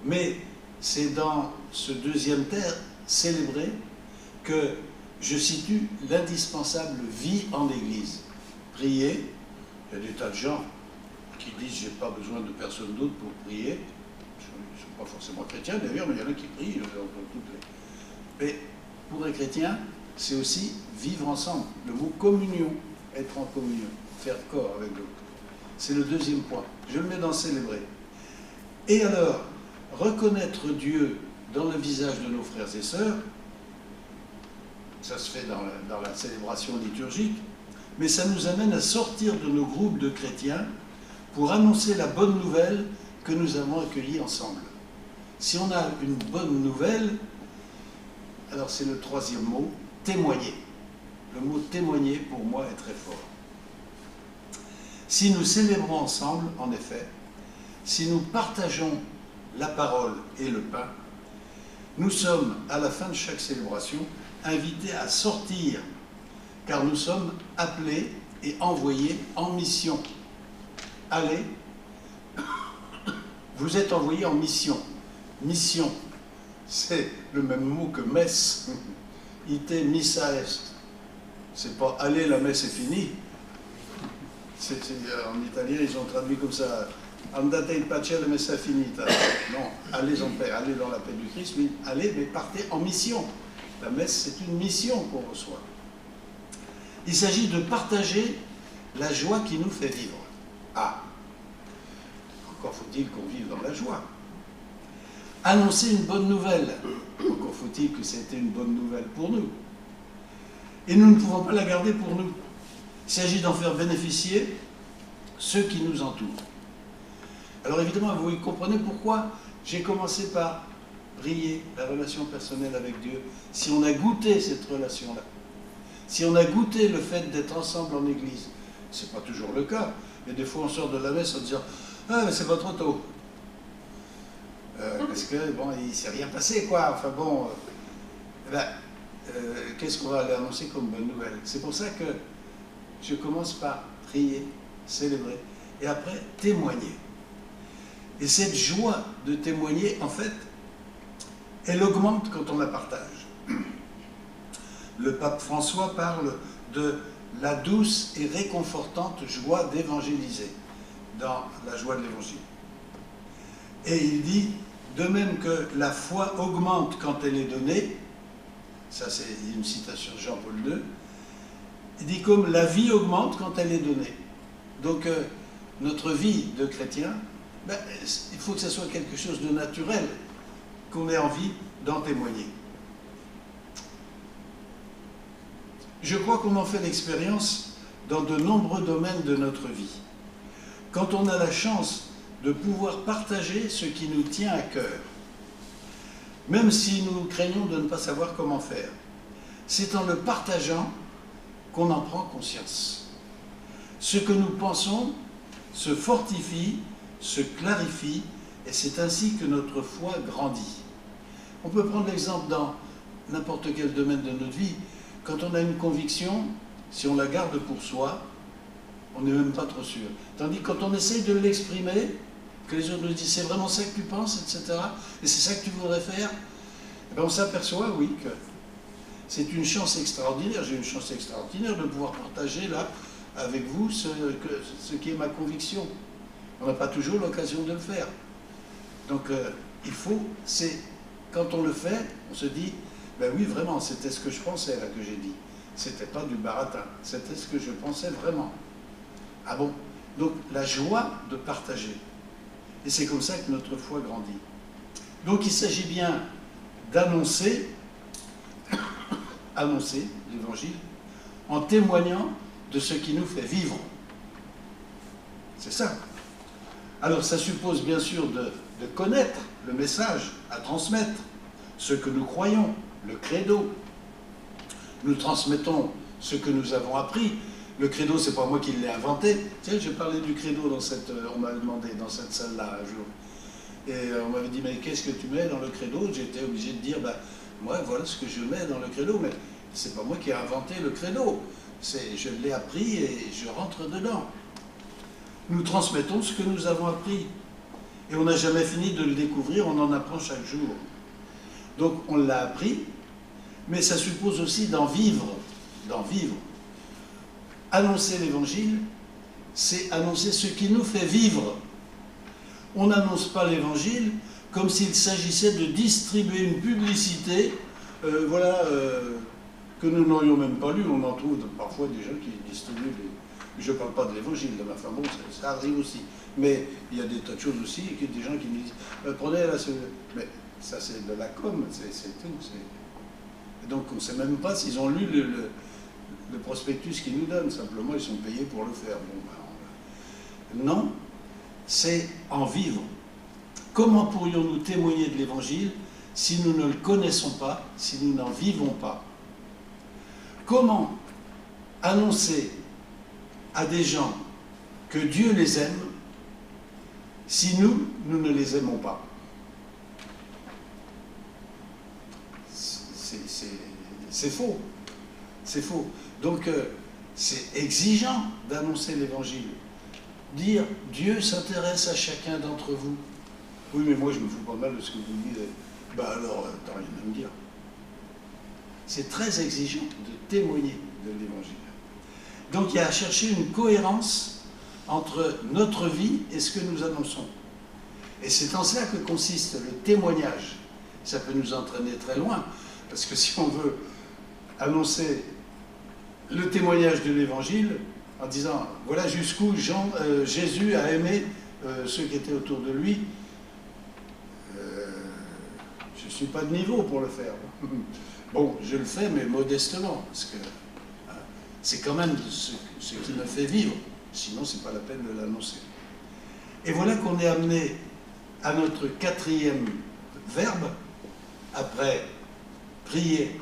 mais c'est dans ce deuxième terme, célébrer, que je situe l'indispensable vie en Église. Prier, il y a des tas de gens qui disent « j'ai pas besoin de personne d'autre pour prier ». Ils ne sont pas forcément chrétiens d'ailleurs, mais il y en a qui prient. Mais pour un chrétien, c'est aussi vivre ensemble. Le mot communion, être en communion, faire corps avec l'autre. C'est le deuxième point. Je le mets dans célébrer. Et alors, reconnaître Dieu dans le visage de nos frères et sœurs, ça se fait dans la célébration liturgique, mais ça nous amène à sortir de nos groupes de chrétiens pour annoncer la bonne nouvelle que nous avons accueillie ensemble. Si on a une bonne nouvelle, alors c'est le troisième mot, témoigner. Le mot témoigner, pour moi, est très fort. Si nous célébrons ensemble, en effet, si nous partageons la parole et le pain, nous sommes, à la fin de chaque célébration, invités à sortir, car nous sommes appelés et envoyés en mission. Allez, vous êtes envoyés en mission. Mission, c'est le même mot que messe. Ite missa est. C'est pas allez, la messe est finie. En italien, ils ont traduit comme ça. Andate in pace, la messa finita. Non, allez en paix, allez dans la paix du Christ, mais allez, mais partez en mission. La messe, c'est une mission qu'on reçoit. Il s'agit de partager la joie qui nous fait vivre. Ah, encore faut-il qu'on vive dans la joie. Annoncer une bonne nouvelle. Encore faut-il que c'était une bonne nouvelle pour nous. Et nous ne pouvons pas la garder pour nous. Il s'agit d'en faire bénéficier ceux qui nous entourent. Alors évidemment, vous comprenez pourquoi j'ai commencé par briller la relation personnelle avec Dieu. Si on a goûté cette relation-là, si on a goûté le fait d'être ensemble en Église, c'est pas toujours le cas, mais des fois on sort de la messe en disant « Ah, mais c'est pas trop tôt ». Parce que, bon, il ne s'est rien passé, quoi. Enfin bon, qu'est-ce qu'on va aller annoncer comme bonne nouvelle? C'est pour ça que je commence par prier, célébrer, et après témoigner. Et cette joie de témoigner, en fait, elle augmente quand on la partage. Le pape François parle de la douce et réconfortante joie d'évangéliser dans la joie de l'évangile. Et il dit, de même que la foi augmente quand elle est donnée, ça c'est une citation de Jean-Paul II, il dit comme la vie augmente quand elle est donnée. Donc notre vie de chrétien, il faut que ce soit quelque chose de naturel, qu'on ait envie d'en témoigner. Je crois qu'on en fait l'expérience dans de nombreux domaines de notre vie. Quand on a la chance de pouvoir partager ce qui nous tient à cœur, même si nous craignons de ne pas savoir comment faire, c'est en le partageant qu'on en prend conscience. Ce que nous pensons se fortifie, se clarifie, et c'est ainsi que notre foi grandit. On peut prendre l'exemple dans n'importe quel domaine de notre vie. Quand on a une conviction, si on la garde pour soi, on n'est même pas trop sûr. Tandis que quand on essaye de l'exprimer, que les autres nous disent c'est vraiment ça que tu penses, etc., et c'est ça que tu voudrais faire, eh bien on s'aperçoit, oui, que c'est une chance extraordinaire. J'ai une chance extraordinaire de pouvoir partager là avec vous ce qui est ma conviction. On n'a pas toujours l'occasion de le faire. Donc quand on le fait, on se dit, ben oui, vraiment, c'était ce que je pensais là que j'ai dit. C'était pas du baratin, c'était ce que je pensais vraiment. Ah bon? Donc la joie de partager. Et c'est comme ça que notre foi grandit. Donc il s'agit bien d'annoncer l'Évangile en témoignant de ce qui nous fait vivre. C'est ça. Alors ça suppose bien sûr de connaître le message à transmettre, ce que nous croyons, le credo. Nous transmettons ce que nous avons appris. Le credo, c'est pas moi qui l'ai inventé. Tiens, j'ai parlé du credo on m'a demandé dans cette salle-là un jour. Et on m'avait dit, mais qu'est-ce que tu mets dans le credo? J'étais obligé de dire, moi, voilà ce que je mets dans le credo, mais c'est pas moi qui ai inventé le credo. Je l'ai appris et je rentre dedans. Nous transmettons ce que nous avons appris. Et on n'a jamais fini de le découvrir, on en apprend chaque jour. Donc on l'a appris, mais ça suppose aussi d'en vivre. Annoncer l'Évangile, c'est annoncer ce qui nous fait vivre. On n'annonce pas l'Évangile comme s'il s'agissait de distribuer une publicité, que nous n'aurions même pas lu. On en trouve parfois des gens qui distribuent Je ne parle pas de l'Évangile, enfin bon, ça arrive aussi. Mais il y a des tas de choses aussi, et des gens qui me disent prenez là, mais ça c'est de la com, c'est tout. Et donc on ne sait même pas s'ils ont lu le prospectus qu'ils nous donnent, simplement ils sont payés pour le faire. Non, c'est en vivre. Comment pourrions-nous témoigner de l'Évangile si nous ne le connaissons pas, si nous n'en vivons pas? Comment annoncer à des gens que Dieu les aime si nous ne les aimons pas? C'est faux. C'est faux. Donc, c'est exigeant d'annoncer l'Évangile. Dire, Dieu s'intéresse à chacun d'entre vous. Oui, mais moi, je me fous pas mal de ce que vous me dites. Alors, t'as rien à me dire. C'est très exigeant de témoigner de l'Évangile. Donc, il y a à chercher une cohérence entre notre vie et ce que nous annonçons. Et c'est en cela que consiste le témoignage. Ça peut nous entraîner très loin, parce que si on veut annoncer le témoignage de l'Évangile en disant voilà jusqu'où Jésus a aimé ceux qui étaient autour de lui, je ne suis pas de niveau pour le faire. Bon, je le fais, mais modestement, parce que c'est quand même ce qui me fait vivre, sinon c'est pas la peine de l'annoncer. Et voilà qu'on est amené à notre quatrième verbe, après prier,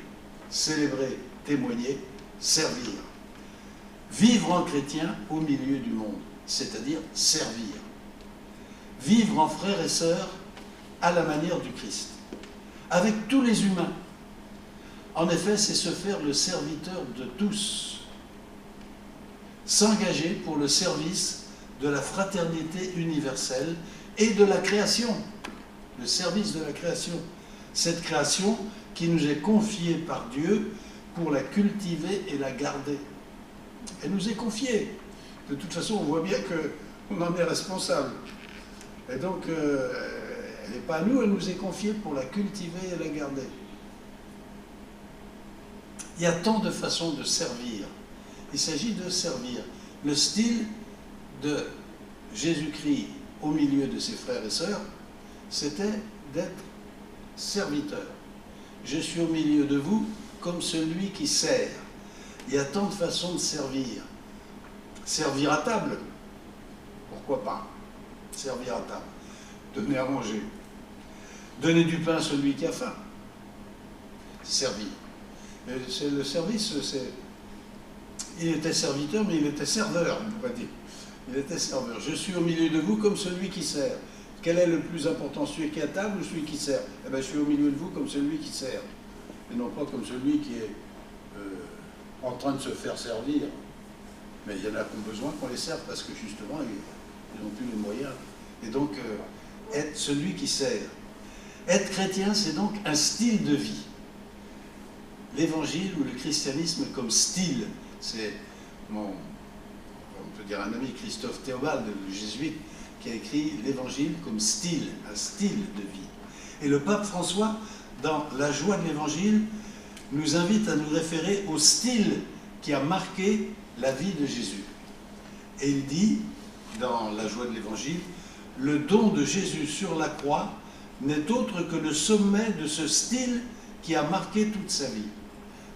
célébrer, témoigner, servir. Vivre en chrétien au milieu du monde, c'est-à-dire servir. Vivre en frères et sœurs à la manière du Christ, avec tous les humains. En effet, c'est se faire le serviteur de tous. S'engager pour le service de la fraternité universelle et de la création. Le service de la création. Cette création qui nous est confiée par Dieu pour la cultiver et la garder. Elle nous est confiée. De toute façon, on voit bien qu'on en est responsable. Et donc, elle n'est pas à nous, elle nous est confiée pour la cultiver et la garder. Il y a tant de façons de servir. Il s'agit de servir. Le style de Jésus-Christ au milieu de ses frères et sœurs, c'était d'être serviteur. Je suis au milieu de vous comme celui qui sert. Il y a tant de façons de servir. Servir à table, pourquoi pas? Servir à table. Donner à manger. Donner du pain à celui qui a faim. Servir. C'est le service, il était serviteur, mais il était serveur, on pourrait dire. Il était serveur. Je suis au milieu de vous comme celui qui sert. Quel est le plus important, celui qui est à table ou celui qui sert? Eh bien, je suis au milieu de vous comme celui qui sert, et non pas comme celui qui est en train de se faire servir. Mais il y en a qui ont besoin qu'on les serve parce que justement, ils n'ont plus les moyens. Et donc, être celui qui sert. Être chrétien, c'est donc un style de vie. L'évangile ou le christianisme comme style, c'est on peut dire un ami, Christophe Théobald, le jésuite, qui a écrit l'évangile comme style, un style de vie. Et le pape François, dans La joie de l'évangile, nous invite à nous référer au style qui a marqué la vie de Jésus. Et il dit, dans La joie de l'évangile, le don de Jésus sur la croix n'est autre que le sommet de ce style qui a marqué toute sa vie.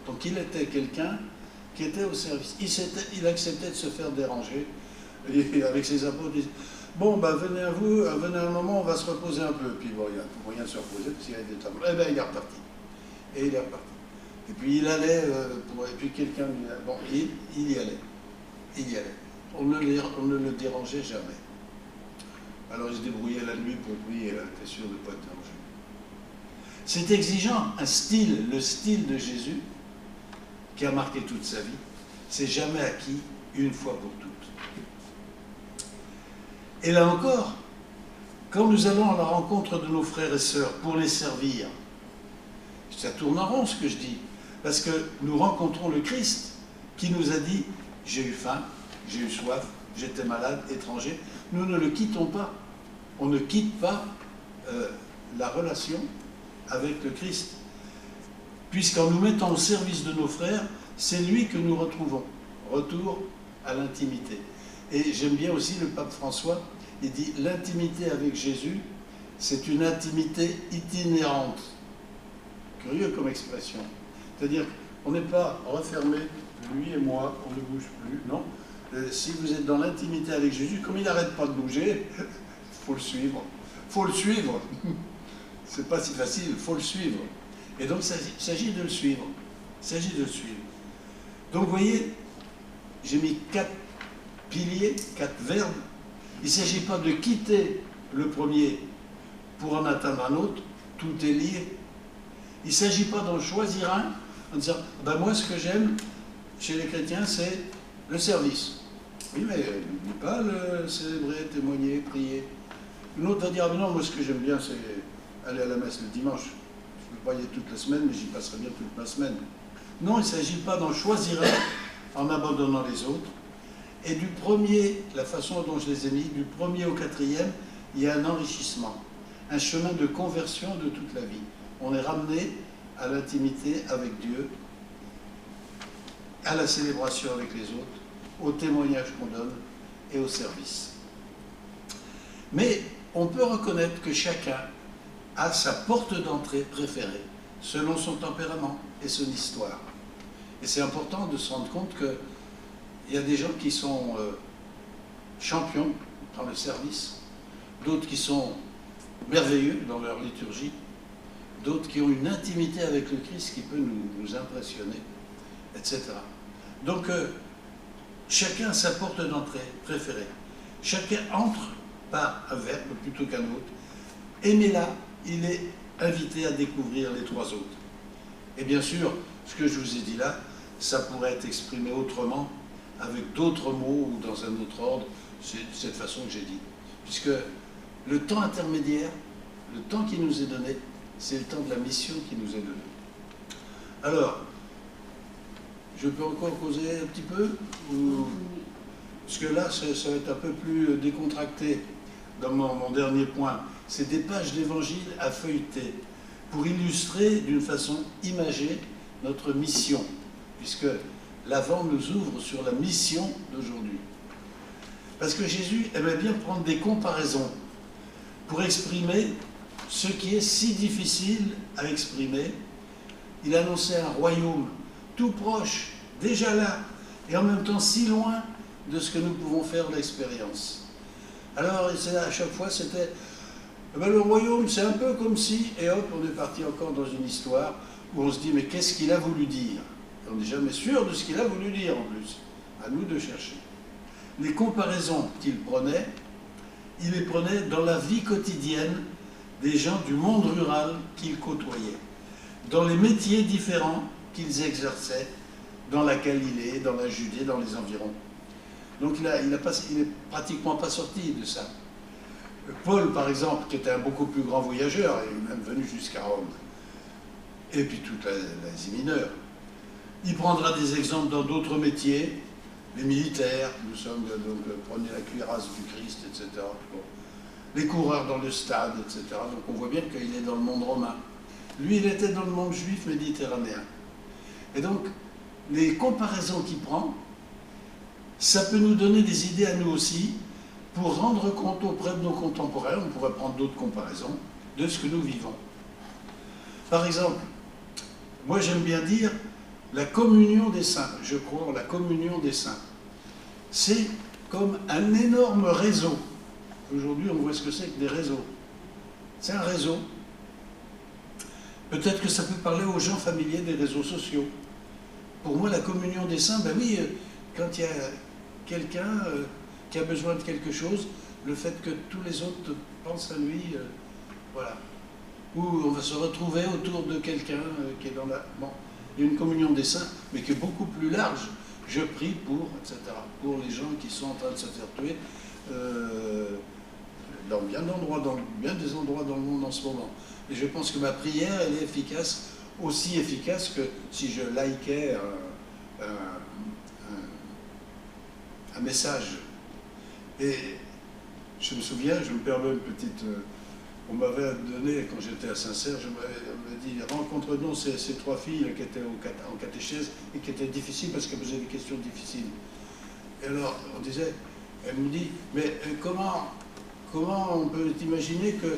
Donc il était quelqu'un qui était au service. Il acceptait de se faire déranger. Et avec ses apôtres, il dit, bon, ben, venez à vous, venez un moment, on va se reposer un peu. Puis bon, il n'y a moyen de se reposer parce qu'il y a des tables. Eh bien, il est reparti. Et il est reparti. Et puis il allait, et puis quelqu'un lui a... Bon, il y allait. Il y allait. On ne le dérangeait jamais. Alors il se débrouillait la nuit pour lui, et était sûr de ne pas être dérangé. C'est exigeant, un style, le style de Jésus, qui a marqué toute sa vie, c'est jamais acquis une fois pour toutes. Et là encore, quand nous allons à la rencontre de nos frères et sœurs pour les servir, ça tourne en rond ce que je dis, parce que nous rencontrons le Christ qui nous a dit « j'ai eu faim, j'ai eu soif, j'étais malade, étranger ». Nous ne le quittons pas. On ne quitte pas la relation avec le Christ. Puisqu'en nous mettant au service de nos frères, c'est lui que nous retrouvons. Retour à l'intimité. Et j'aime bien aussi le pape François, il dit l'intimité avec Jésus, c'est une intimité itinérante. Curieux comme expression. C'est-à-dire qu'on n'est pas refermé, lui et moi, on ne bouge plus. Non. Si vous êtes dans l'intimité avec Jésus, comme il n'arrête pas de bouger, il faut le suivre. Il faut le suivre. C'est pas si facile, il faut le suivre. Et donc, il s'agit de le suivre. Il s'agit de le suivre. Donc, vous voyez, j'ai mis 4 piliers, 4 verbes. Il ne s'agit pas de quitter le premier pour en atteindre un autre. Tout est lié. Il ne s'agit pas d'en choisir un en disant, ben moi, ce que j'aime chez les chrétiens, c'est le service. Oui, mais n'oublie pas le célébrer, témoigner, prier. Une autre va dire, ah, non, moi, ce que j'aime bien, c'est aller à la messe le dimanche. Je ne peux pas y aller toute la semaine, mais j'y passerai bien toute la semaine. Non, il ne s'agit pas d'en choisir un en abandonnant les autres. Et du premier, la façon dont je les ai mis, du premier au 4e, il y a un enrichissement, un chemin de conversion de toute la vie. On est ramené à l'intimité avec Dieu, à la célébration avec les autres, au témoignage qu'on donne et au service. Mais on peut reconnaître que chacun a sa porte d'entrée préférée, selon son tempérament et son histoire. Et c'est important de se rendre compte qu'il y a des gens qui sont champions dans le service, d'autres qui sont merveilleux dans leur liturgie, d'autres qui ont une intimité avec le Christ qui peut nous impressionner, etc. Donc, chacun a sa porte d'entrée préférée. Chacun entre par un verbe plutôt qu'un autre. Aimez-la, il est invité à découvrir les 3 autres. Et bien sûr, ce que je vous ai dit là, ça pourrait être exprimé autrement, avec d'autres mots ou dans un autre ordre. C'est de cette façon que j'ai dit. Puisque le temps intermédiaire, le temps qui nous est donné, c'est le temps de la mission qui nous est donnée. Alors, je peux encore causer un petit peu ou... Parce que là, ça va être un peu plus décontracté dans mon dernier point. C'est des pages d'évangile à feuilleter pour illustrer d'une façon imagée notre mission, puisque l'Avent nous ouvre sur la mission d'aujourd'hui. Parce que Jésus aimait bien prendre des comparaisons pour exprimer ce qui est si difficile à exprimer. Il annonçait un royaume tout proche, déjà là, et en même temps si loin de ce que nous pouvons faire de l'expérience. Alors, à chaque fois, c'était le royaume, c'est un peu comme si, et hop, on est parti encore dans une histoire où on se dit, mais qu'est-ce qu'il a voulu dire? Et on n'est jamais sûr de ce qu'il a voulu dire en plus. À nous de chercher. Les comparaisons qu'il prenait il les prenait dans la vie quotidienne des gens du monde rural qu'il côtoyait, dans les métiers différents qu'ils exerçaient, dans laquelle il est, dans la Judée, dans les environs. Donc il n'est pratiquement pas sorti de ça. Paul, par exemple, qui était un beaucoup plus grand voyageur, est même venu jusqu'à Rome, et puis toute l'Asie mineure. Il prendra des exemples dans d'autres métiers, les militaires, nous sommes donc prenez la cuirasse du Christ, etc. Bon. Les coureurs dans le stade, etc. Donc on voit bien qu'il est dans le monde romain. Lui, il était dans le monde juif méditerranéen. Et donc, les comparaisons qu'il prend, ça peut nous donner des idées à nous aussi, pour rendre compte auprès de nos contemporains, on pourrait prendre d'autres comparaisons, de ce que nous vivons. Par exemple, moi j'aime bien dire la communion des saints, je crois en la communion des saints. C'est comme un énorme réseau. Aujourd'hui, on voit ce que c'est que des réseaux. C'est un réseau. Peut-être que ça peut parler aux gens familiers des réseaux sociaux. Pour moi, la communion des saints, ben oui, quand il y a quelqu'un qui a besoin de quelque chose, le fait que tous les autres pensent à lui, voilà. Ou on va se retrouver autour de quelqu'un qui est dans la... Bon, il y a une communion des saints, mais qui est beaucoup plus large. Je prie pour, etc. Pour les gens qui sont en train de se faire tuer dans bien des endroits dans le monde en ce moment. Et je pense que ma prière, elle est efficace, aussi efficace que si je likais un message. Et je me souviens, je me permets une petite... on m'avait donné, quand j'étais à Saint-Serge, on m'avait dit, rencontre-nous ces trois filles qui étaient en catéchèse et qui étaient difficiles parce qu'elles posaient des questions difficiles. Et alors, on disait, elle me dit, mais comment on peut imaginer que,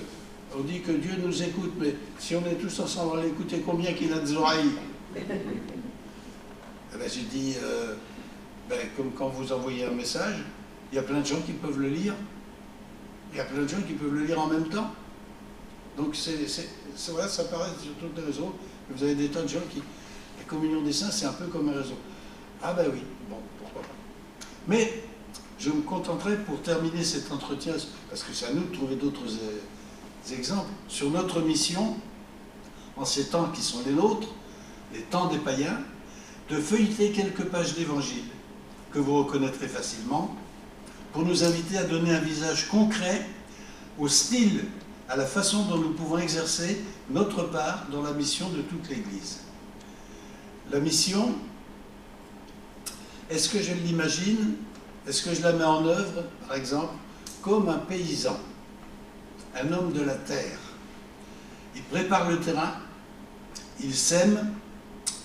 on dit que Dieu nous écoute, mais si on est tous ensemble à l'écouter, combien qu'il a des oreilles? Et ben, j'ai dit, comme quand vous envoyez un message, il y a plein de gens qui peuvent le lire, il y a plein de gens qui peuvent le lire en même temps. Donc voilà, ça paraît sur tous les réseaux, vous avez des tas de gens qui... La communion des saints, c'est un peu comme un réseau. Ah ben oui, bon, pourquoi pas. Mais je me contenterai pour terminer cet entretien, parce que c'est à nous de trouver d'autres exemples, sur notre mission, en ces temps qui sont les nôtres, les temps des païens, de feuilleter quelques pages d'évangile que vous reconnaîtrez facilement, pour nous inviter à donner un visage concret au style, à la façon dont nous pouvons exercer notre part dans la mission de toute l'Église. La mission, est-ce que je l'imagine, est-ce que je la mets en œuvre, par exemple, comme un paysan, un homme de la terre? Il prépare le terrain, il sème,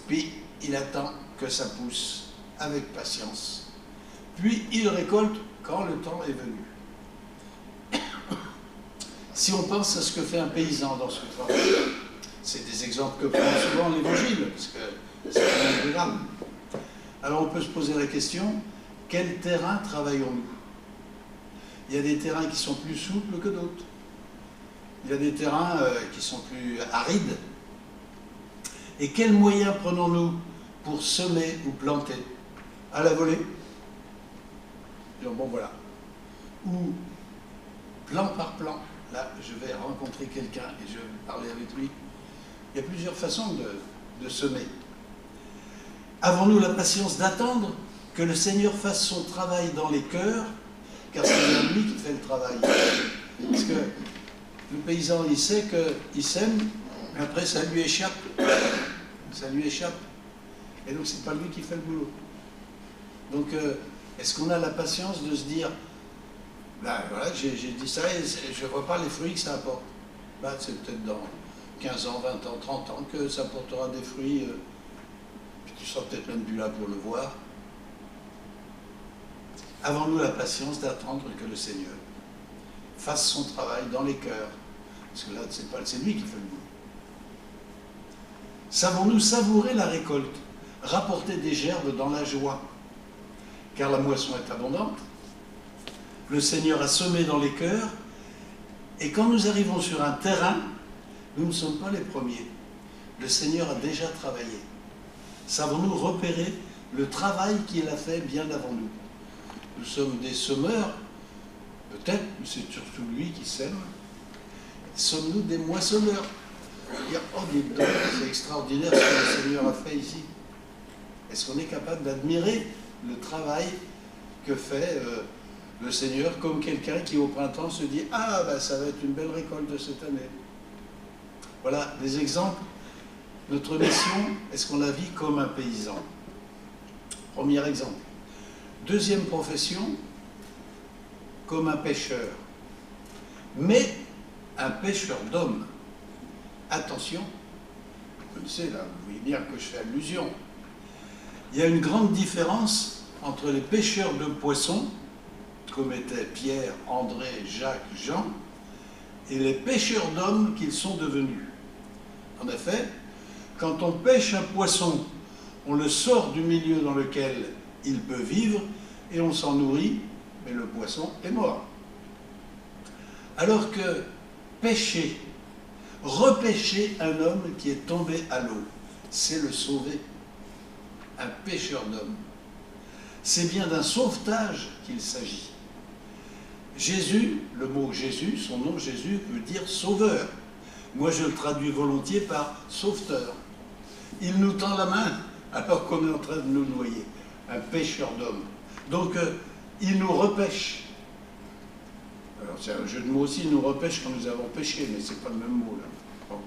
puis il attend que ça pousse avec patience. Puis il récolte quand le temps est venu. Si on pense à ce que fait un paysan dans ce travail, c'est des exemples que prend souvent l'Évangile, parce que c'est quand même plus grave. Alors on peut se poser la question, quel terrain travaillons-nous? Il y a des terrains qui sont plus souples que d'autres. Il y a des terrains qui sont plus arides. Et quels moyens prenons-nous pour semer ou planter? À la volée? Bon voilà. Ou plan par plan. Là, je vais rencontrer quelqu'un et je vais parler avec lui. Il y a plusieurs façons de semer. Avons-nous la patience d'attendre que le Seigneur fasse son travail dans les cœurs, car c'est bien lui qui fait le travail. Parce que le paysan, il sait qu'il sème, mais après ça lui échappe. Ça lui échappe. Et donc c'est pas lui qui fait le boulot. Donc est-ce qu'on a la patience de se dire, ben voilà, j'ai dit ça et je ne vois pas les fruits que ça apporte. Ben, c'est peut-être dans 15 ans, 20 ans, 30 ans que ça apportera des fruits. Puis tu seras peut-être même plus là pour le voir. Avons-nous la patience d'attendre que le Seigneur fasse son travail dans les cœurs? Parce que là, c'est lui qui fait le boulot. Savons-nous savourer la récolte, rapporter des gerbes dans la joie? Car la moisson est abondante. Le Seigneur a semé dans les cœurs, et quand nous arrivons sur un terrain, nous ne sommes pas les premiers. Le Seigneur a déjà travaillé. Savons-nous repérer le travail qu'il a fait bien avant nous? Nous sommes des semeurs, Peut-être, mais c'est surtout lui qui sème. Sommes-nous des moissonneurs? Dire, oh, dites donc, c'est extraordinaire ce que le Seigneur a fait ici. Est-ce qu'on est capable d'admirer le travail que fait le Seigneur, comme quelqu'un qui au printemps se dit, ah, ben, ça va être une belle récolte de cette année. Voilà des exemples. Notre mission, est-ce qu'on la vit comme un paysan? Premier exemple. Deuxième profession, comme un pêcheur. Mais un pêcheur d'hommes. Attention, vous connaissez là, vous voyez bien que je fais allusion. Il y a une grande différence entre les pêcheurs de poissons, comme étaient Pierre, André, Jacques, Jean, et les pêcheurs d'hommes qu'ils sont devenus. En effet, quand on pêche un poisson, on le sort du milieu dans lequel il peut vivre et on s'en nourrit, mais le poisson est mort. Alors que pêcher, repêcher un homme qui est tombé à l'eau, c'est le sauver. Un pêcheur d'hommes. C'est bien d'un sauvetage qu'il s'agit. Jésus, le mot Jésus, son nom Jésus veut dire sauveur. Moi je le traduis volontiers par sauveteur. Il nous tend la main alors qu'on est en train de nous noyer. Un pêcheur d'hommes. Donc il nous repêche. Alors c'est un jeu de mots aussi, il nous repêche quand nous avons péché, mais c'est pas le même mot là. Bon.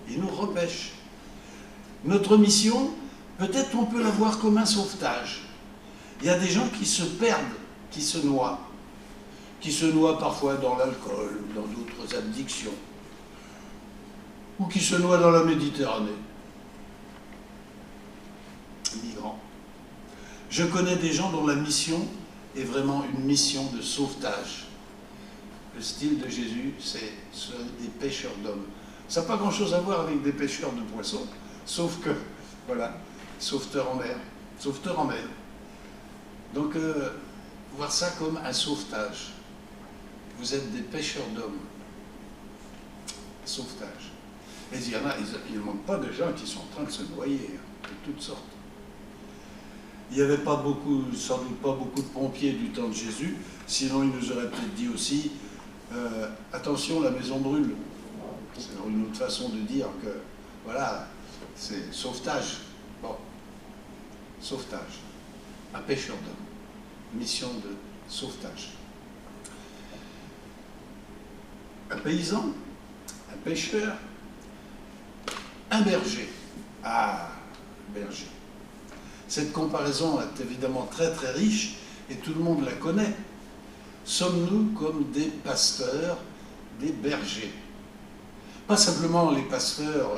Il nous repêche. Notre mission, peut-être on peut la voir comme un sauvetage. Il y a des gens qui se perdent, qui se noient parfois dans l'alcool, dans d'autres addictions, ou qui se noient dans la Méditerranée. Migrants. Je connais des gens dont la mission est vraiment une mission de sauvetage. Le style de Jésus, c'est des pêcheurs d'hommes. Ça n'a pas grand-chose à voir avec des pêcheurs de poissons, sauf que, voilà, sauveteur en mer, sauveteur en mer. Donc, voir ça comme un sauvetage. Vous êtes des pêcheurs d'hommes. Sauvetage. Et il y en a, il ne manque pas de gens qui sont en train de se noyer, hein, de toutes sortes. Il n'y avait pas beaucoup, sans doute pas beaucoup de pompiers du temps de Jésus, sinon il nous aurait peut-être dit aussi, attention, la maison brûle. C'est une autre façon de dire que, voilà, c'est sauvetage. Bon, sauvetage. Un pêcheur d'hommes. Mission de sauvetage. Un paysan, un pêcheur, un berger. Ah, berger. Cette comparaison est évidemment très très riche et tout le monde la connaît. Sommes-nous comme des pasteurs, des bergers? Pas simplement les pasteurs,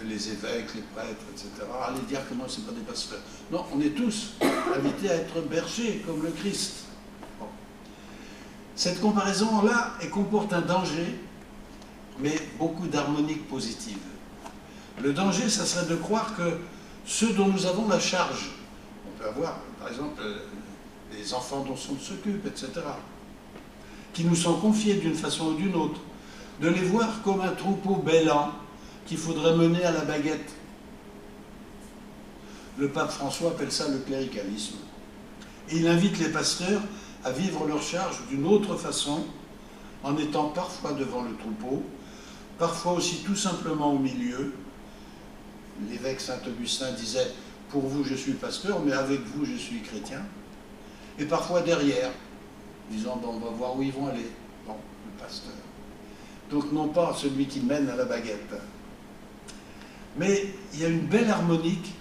les évêques, les prêtres, etc. Les diacres, non, ce n'est pas des pasteurs. Non, on est tous invités à être bergers, comme le Christ. Bon. Cette comparaison-là, elle comporte un danger, mais beaucoup d'harmoniques positives. Le danger, ça serait de croire que ceux dont nous avons la charge, on peut avoir, par exemple, les enfants dont on s'occupe, etc., qui nous sont confiés d'une façon ou d'une autre, de les voir comme un troupeau bêlant qu'il faudrait mener à la baguette. Le pape François appelle ça le cléricalisme. Et il invite les pasteurs à vivre leur charge d'une autre façon, en étant parfois devant le troupeau, parfois aussi tout simplement au milieu. L'évêque Saint-Augustin disait « Pour vous, je suis pasteur, mais avec vous, je suis chrétien. » Et parfois derrière, disant « Bon, on va voir où ils vont aller. » Bon, le pasteur. Donc non pas celui qui mène à la baguette. Mais il y a une belle harmonique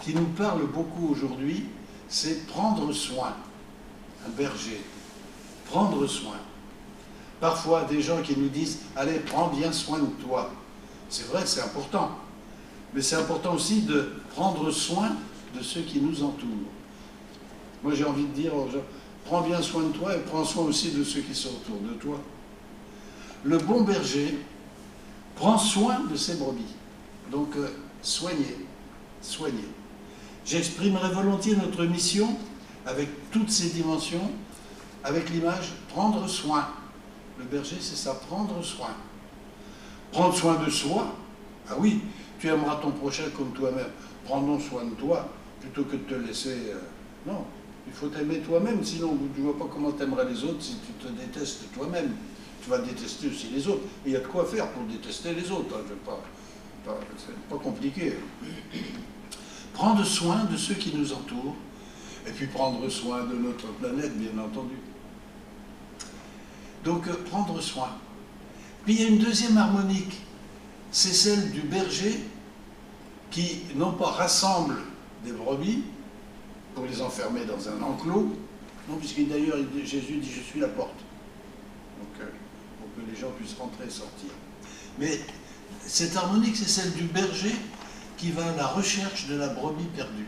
qui nous parle beaucoup aujourd'hui, c'est prendre soin. Un berger. Prendre soin. Parfois, des gens qui nous disent « Allez, prends bien soin de toi. » C'est vrai, c'est important. Mais c'est important aussi de prendre soin de ceux qui nous entourent. Moi, j'ai envie de dire aux gens, prends bien soin de toi et prends soin aussi de ceux qui sont autour de toi. Le bon berger prend soin de ses brebis. Donc, soignez, soignez. J'exprimerai volontiers notre mission avec toutes ses dimensions, avec l'image prendre soin. Le berger, c'est ça, prendre soin. Prendre soin de soi. Ah oui, tu aimeras ton prochain comme toi-même. Prends donc soin de toi, plutôt que de te laisser... Non, Il faut t'aimer toi-même, sinon tu ne vois pas comment tu aimerais les autres si tu te détestes toi-même. Tu vas détester aussi les autres. Et il y a de quoi faire pour détester les autres. Hein. C'est pas compliqué. Prendre soin de ceux qui nous entourent, et puis prendre soin de notre planète, bien entendu. Donc, prendre soin. Puis il y a une deuxième harmonique, c'est celle du berger qui, non pas rassemble des brebis pour les enfermer dans un enclos, non, puisque d'ailleurs Jésus dit « je suis la porte ». Donc, pour que les gens puissent rentrer et sortir. Mais cette harmonique, c'est celle du berger qui va à la recherche de la brebis perdue.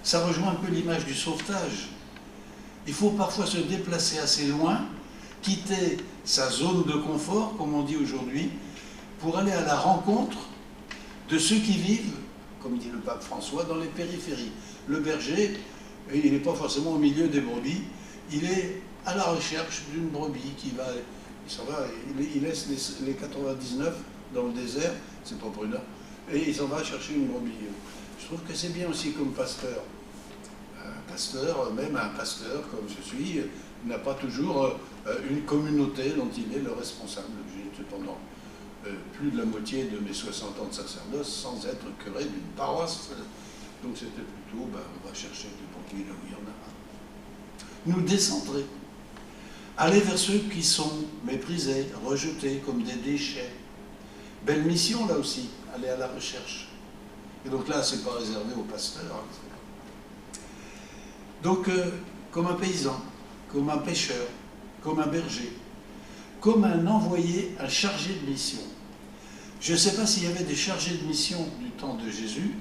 Ça rejoint un peu l'image du sauvetage. Il faut parfois se déplacer assez loin, quitter sa zone de confort, comme on dit aujourd'hui, pour aller à la rencontre de ceux qui vivent, comme dit le pape François, dans les périphéries. Le berger, il n'est pas forcément au milieu des brebis, il est à la recherche d'une brebis qui va... Il laisse les 99 dans le désert, c'est pas prudent, et il s'en va chercher une brebis. Je trouve que c'est bien aussi comme pasteur. Un pasteur, même un pasteur comme je suis, n'a pas toujours une communauté dont il est le responsable. J'ai pendant plus de la moitié de mes 60 ans de sacerdoce sans être curé d'une paroisse. Donc c'était plutôt, on va chercher des brebis là où il y en a. Nous décentrer. Aller vers ceux qui sont méprisés, rejetés comme des déchets. Belle mission là aussi, aller à la recherche. Et donc là, c'est pas réservé aux pasteurs. Hein. Donc, comme un paysan, comme un pêcheur, comme un berger, comme un envoyé, un chargé de mission. Je ne sais pas s'il y avait des chargés de mission du temps de Jésus.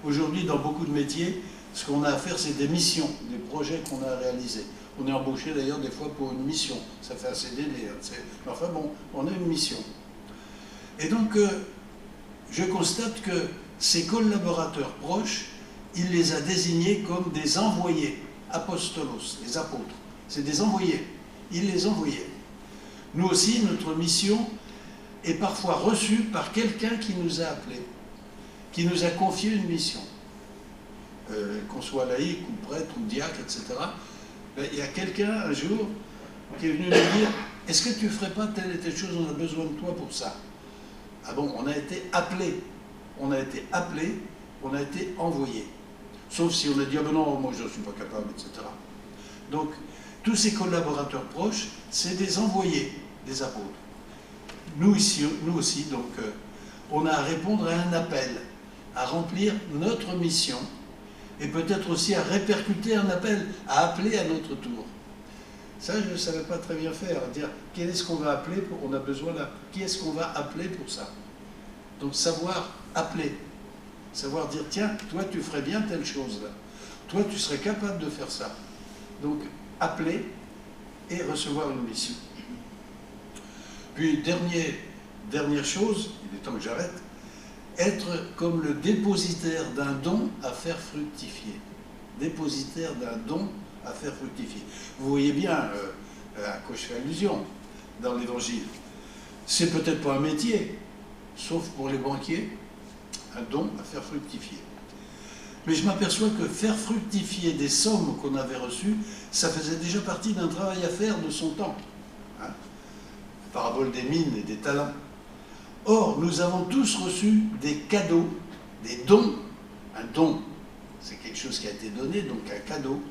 Aujourd'hui, dans beaucoup de métiers, ce qu'on a à faire, c'est des missions, des projets qu'on a à réaliser. On est embauché d'ailleurs des fois pour une mission. Ça fait un CDD. Hein, enfin bon, on a une mission. Et donc, je constate que ses collaborateurs proches, il les a désignés comme des envoyés, apostolos, les apôtres. C'est des envoyés. Il les envoyait. Nous aussi, notre mission est parfois reçue par quelqu'un qui nous a appelés, qui nous a confié une mission. Qu'on soit laïque ou prêtre ou diacre, etc. Il y a quelqu'un un jour qui est venu nous dire « Est-ce que tu ne ferais pas telle et telle chose, on a besoin de toi pour ça ?» Ah bon, on a été appelé. On a été appelé, on a été envoyé. Sauf si on a dit « Ah ben non, moi je ne suis pas capable, etc. » Donc, tous ces collaborateurs proches, c'est des envoyés des apôtres. Nous aussi, donc, on a à répondre à un appel, à remplir notre mission, et peut-être aussi à répercuter un appel, à appeler à notre tour. Ça, je ne savais pas très bien faire, à dire qui est-ce qu'on va appeler, on a besoin là, qui est-ce qu'on va appeler pour ça. Donc savoir appeler, savoir dire tiens, toi tu ferais bien telle chose là, toi tu serais capable de faire ça. Donc appeler et recevoir une mission. Puis dernière chose, il est temps que j'arrête, être comme le dépositaire d'un don à faire fructifier. Dépositaire d'un don à faire fructifier. Vous voyez bien à quoi je fais allusion dans l'Évangile. C'est peut-être pas un métier, sauf pour les banquiers, un don à faire fructifier. Mais je m'aperçois que faire fructifier des sommes qu'on avait reçues, ça faisait déjà partie d'un travail à faire de son temps. Hein? La parabole des mines et des talents. Or, nous avons tous reçu des cadeaux, des dons. Un don, c'est quelque chose qui a été donné, donc un cadeau,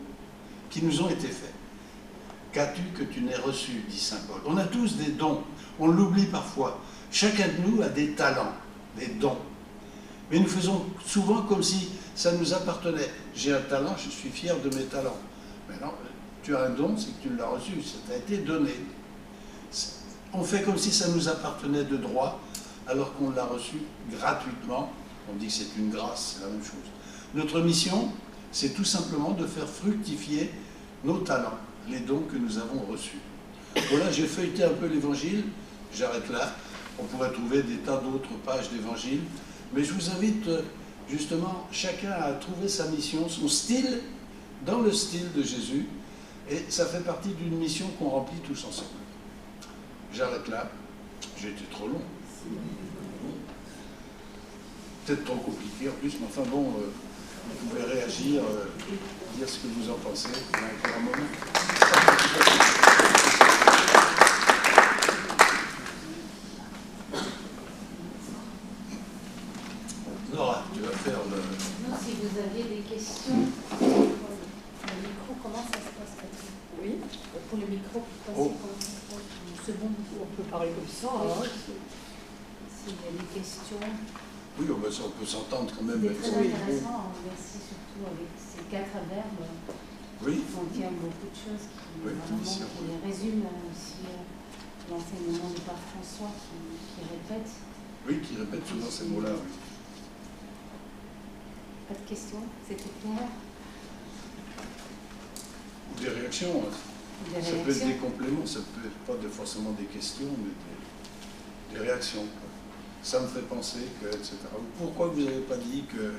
qui nous ont été faits. Qu'as-tu que tu n'aies reçu, dit saint Paul. On a tous des dons, on l'oublie parfois. Chacun de nous a des talents, des dons. Mais nous faisons souvent comme si ça nous appartenait. J'ai un talent, je suis fier de mes talents. Mais non, tu as un don, c'est que tu l'as reçu, ça t'a été donné. On fait comme si ça nous appartenait de droit, alors qu'on l'a reçu gratuitement. On dit que c'est une grâce, c'est la même chose. Notre mission, c'est tout simplement de faire fructifier nos talents, les dons que nous avons reçus. Voilà, j'ai feuilleté un peu l'Évangile, j'arrête là. On pourrait trouver des tas d'autres pages d'Évangile, mais je vous invite justement chacun à trouver sa mission, son style, dans le style de Jésus, et ça fait partie d'une mission qu'on remplit tous ensemble. J'arrête là, j'ai été trop long. Peut-être trop compliqué en plus, mais enfin bon, Vous pouvez réagir, dire ce que vous en pensez. On a encore un moment. Nora, tu vas faire le... Non, si vous aviez des questions pour le micro, comment ça se passe, Patrick? Oui. Pour le micro, comment ça se passe? C'est bon, On peut parler comme ça. Hein. s'il y a des questions. Oui, on peut s'entendre quand même. C'est très intéressant, merci surtout avec ces 4 verbes. Oui. Qui contiennent beaucoup de choses qui, Oui, qui les résument aussi l'enseignement du pape François qui répète. Oui, qui répète souvent ces mots-là. Oui. Pas de questions? C'était clair? Des réactions. Ça peut être des compléments, ça peut être pas forcément des questions, mais des réactions. Ça me fait penser que, etc. Pourquoi vous n'avez pas dit que...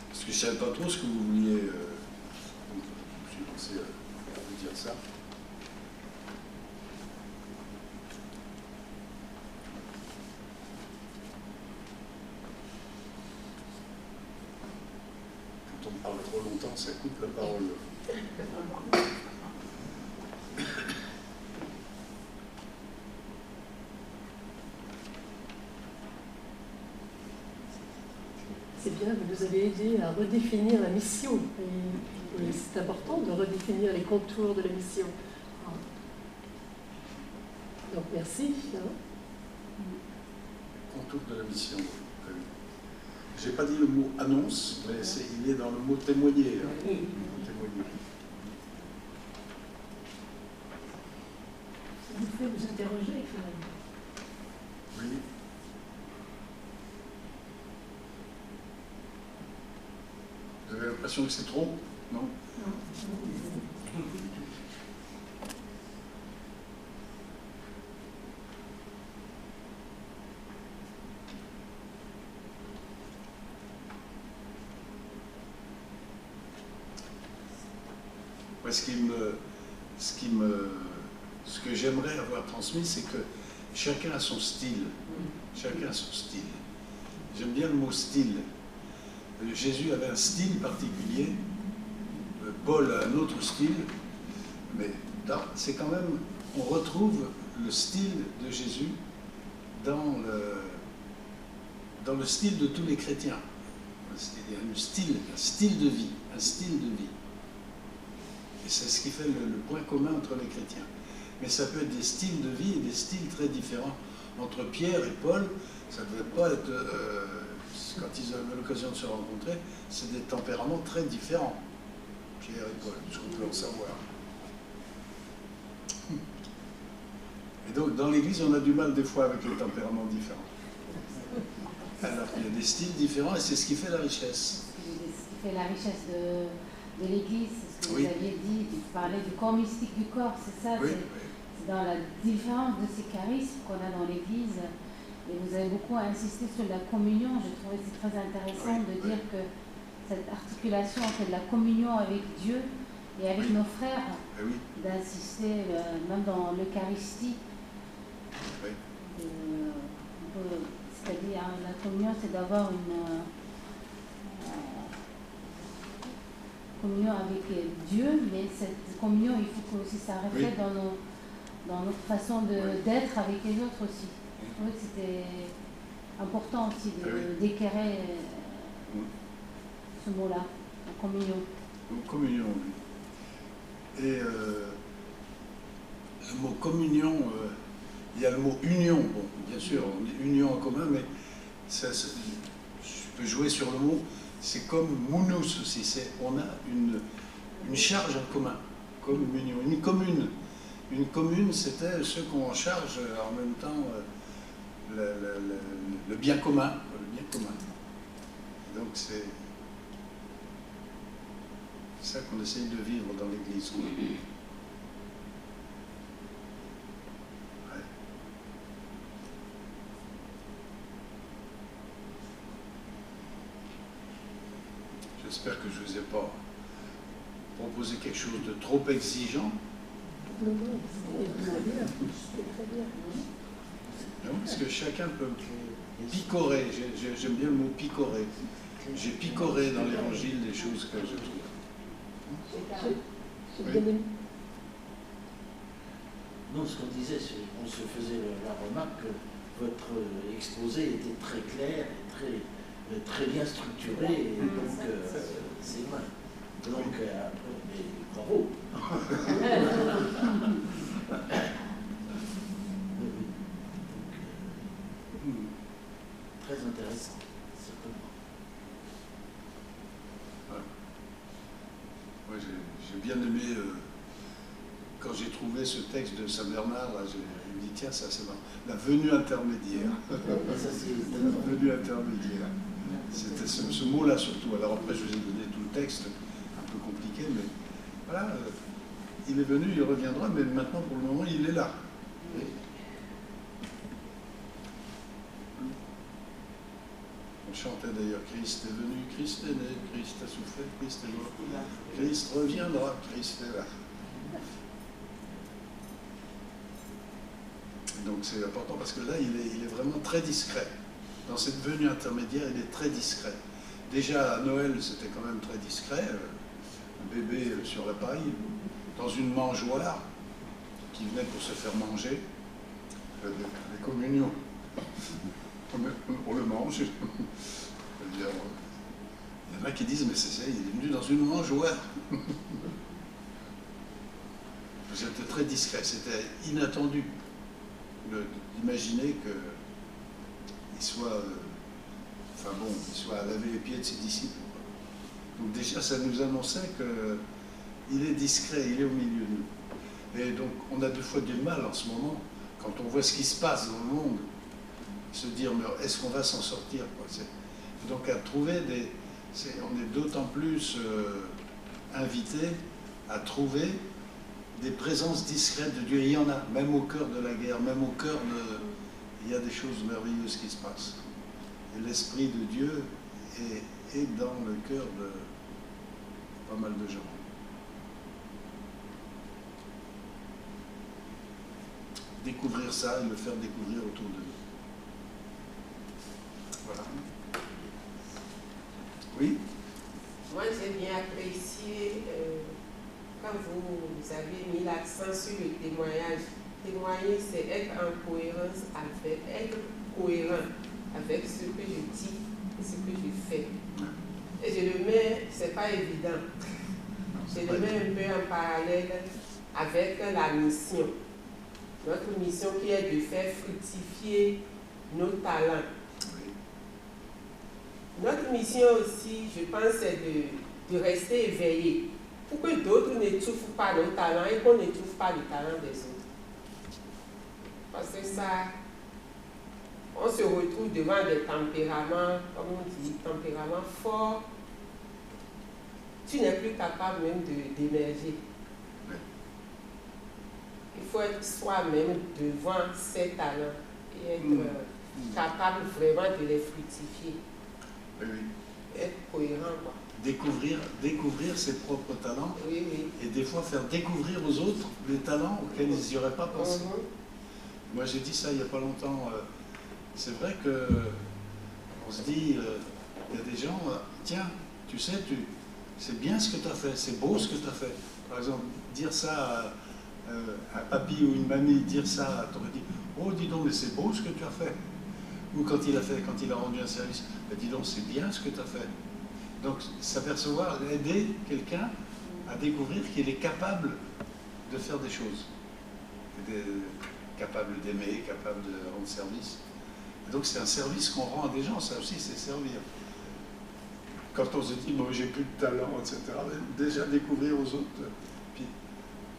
Parce que je ne savais pas trop ce que vous vouliez... donc, je me suis lancé à vous dire ça. Quand on parle trop longtemps, ça coupe la parole. C'est bien, vous nous avez aidé à redéfinir la mission. Et c'est important de redéfinir les contours de la mission. Donc merci. Contour de la mission. Je n'ai pas dit le mot annonce, mais il est dans le mot témoigner. Oui. Témoigner. Ça vous fait vous interroger finalement. Oui. Vous avez l'impression que c'est trop? Non? Non. Moi, ce que j'aimerais avoir transmis, c'est que chacun a son style. Chacun a son style. J'aime bien le mot style. Jésus avait un style particulier, Paul a un autre style, mais c'est quand même, on retrouve le style de Jésus dans le style de tous les chrétiens. Il y a un style de vie, un style de vie. Et c'est ce qui fait le point commun entre les chrétiens. Mais ça peut être des styles de vie et des styles très différents. Entre Pierre et Paul, ça ne devait pas être, quand ils avaient l'occasion de se rencontrer, c'est des tempéraments très différents. Pierre et Paul, ce qu'on peut en savoir. Et donc, dans l'Église, on a du mal des fois avec les tempéraments différents. Alors qu'il y a des styles différents et c'est ce qui fait la richesse. Ce qui fait la richesse de l'Église, c'est ce que Oui. vous aviez dit, vous parlez du corps mystique du corps, c'est ça, Oui, c'est dans la différence de ces charismes qu'on a dans l'Église. Et vous avez beaucoup insisté sur la communion. Je trouvais que c'est très intéressant de dire que cette articulation entre la communion avec Dieu et avec nos frères, d'insister même dans l'Eucharistie. Oui. C'est-à-dire, la communion, c'est d'avoir une communion avec Dieu, mais cette communion, il faut que aussi ça reflète dans notre façon d'être avec les autres aussi. Je trouvais que c'était important aussi d'éclairer ce mot-là, la communion. Donc, communion, oui. Et le mot communion, il y a le mot union. Bon, bien sûr, on dit union en commun, mais je peux jouer sur le mot. C'est comme mounous aussi. On a une charge en commun, comme une union, une commune. Une commune, c'était ceux qui ont en charge en même temps le bien commun. Le bien commun. Donc c'est ça qu'on essaye de vivre dans l'Église. Ouais. J'espère que je ne vous ai pas proposé quelque chose de trop exigeant. Non, c'est très bien. Non, parce que chacun peut Picorer, j'aime bien le mot picorer. J'ai picoré dans l'évangile des choses que je trouve. Oui. Non, ce qu'on disait, on se faisait la remarque que votre exposé était très clair, et très bien structuré, et donc c'est vrai. Donc, après, mais bravo. Très intéressant, certainement. Ouais, j'ai bien aimé, quand j'ai trouvé ce texte de Saint-Bernard, là, je me dis, tiens, ça c'est marrant. La venue intermédiaire. La venue intermédiaire. C'était ce mot-là surtout. Alors après, je vous ai donné tout le texte, un peu compliqué, mais voilà, il est venu, il reviendra, mais maintenant, pour le moment, il est là. On chantait d'ailleurs, Christ est venu, Christ est né, Christ a souffert, Christ est mort, Christ reviendra, Christ est là. Donc c'est important parce que là, il est vraiment très discret. Dans cette venue intermédiaire, il est très discret. Déjà à Noël, c'était quand même très discret. Un bébé sur la paille, dans une mangeoire qui venait pour se faire manger. Les communions, on le mange. Il y en a qui disent, mais c'est ça, il est venu dans une mangeoire. C'était très discret, c'était inattendu d'imaginer qu'il soit, il soit à laver les pieds de ses disciples. Donc déjà, ça nous annonçait qu'il est discret, il est au milieu de nous. Et donc, on a deux fois du mal en ce moment, quand on voit ce qui se passe dans le monde, se dire, mais est-ce qu'on va s'en sortir, quoi. Donc, à trouver on est d'autant plus invités à trouver des présences discrètes de Dieu. Il y en a, même au cœur de la guerre, même au cœur de... Il y a des choses merveilleuses qui se passent. Et l'Esprit de Dieu est dans le cœur de pas mal de gens. Découvrir ça et le faire découvrir autour de nous. Voilà. Oui? Moi, j'ai bien apprécié quand vous avez mis l'accent sur le témoignage. Témoigner, c'est être en cohérence avec, être cohérent avec ce que je dis et ce que je fais. Et je le mets, c'est pas évident, je le mets un peu en parallèle avec la mission. Notre mission qui est de faire fructifier nos talents. Notre mission aussi, je pense, c'est de rester éveillé pour que d'autres n'étouffent pas nos talents et qu'on n'étouffe pas les talents des autres. Parce que ça, on se retrouve devant des tempéraments, comme on dit, tempéraments forts. Tu n'es plus capable même d'émerger. Il faut être soi-même devant ses talents et être capable vraiment de les fructifier. Oui. Être cohérent, quoi. Découvrir ses propres talents, oui, oui. Et des fois faire découvrir aux autres les talents auxquels ils n'y auraient pas pensé. Moi j'ai dit ça il n'y a pas longtemps. C'est vrai qu'on se dit, il y a des gens, tiens, tu sais, c'est bien ce que tu as fait, c'est beau ce que tu as fait. Par exemple, dire ça à un papy ou une mamie, dire ça, t'aurais dit, oh dis donc, mais c'est beau ce que tu as fait. Ou quand il a rendu un service, ben, dis donc, c'est bien ce que tu as fait. Donc, s'apercevoir, aider quelqu'un à découvrir qu'il est capable de faire des choses. Capable d'aimer, capable de rendre service. Et donc, c'est un service qu'on rend à des gens, ça aussi, c'est servir. Quand on se dit, moi, j'ai plus de talent, etc., déjà découvrir aux autres. Puis,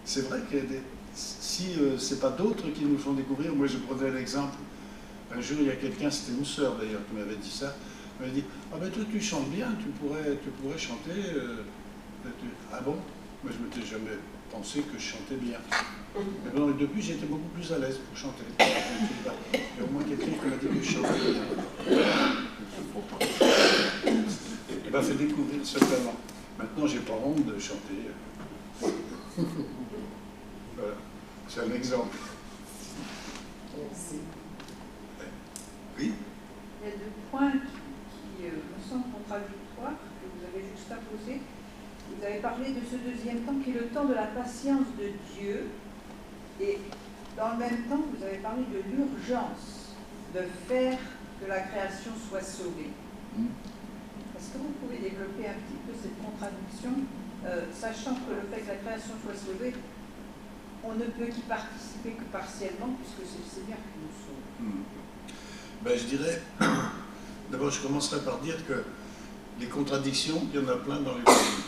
c'est vrai que si ce n'est pas d'autres qui nous font découvrir, moi, je prenais l'exemple. Un jour, il y a quelqu'un, c'était une sœur d'ailleurs, qui m'avait dit ça. Elle m'a dit, ah ben toi tu chantes bien, tu pourrais chanter. Ah bon? Moi je ne m'étais jamais pensé que je chantais bien. Mais bon, depuis j'étais beaucoup plus à l'aise pour chanter. Il y a au moins quelqu'un qui m'a dit que je chantais bien. Il m'a fait découvrir ce talent. Maintenant j'ai pas honte de chanter. Voilà, c'est un exemple. Merci. Oui? y a deux points qui me semblent contradictoires, que vous avez juxtaposés. Vous avez parlé de ce deuxième temps qui est le temps de la patience de Dieu, et dans le même temps, vous avez parlé de l'urgence de faire que la création soit sauvée. Est-ce que vous pouvez développer un petit peu cette contradiction, sachant que le fait que la création soit sauvée, on ne peut y participer que partiellement, puisque c'est le Seigneur qui nous sauve? Ben, je dirais, d'abord je commencerai par dire que les contradictions, il y en a plein dans l'Évangile.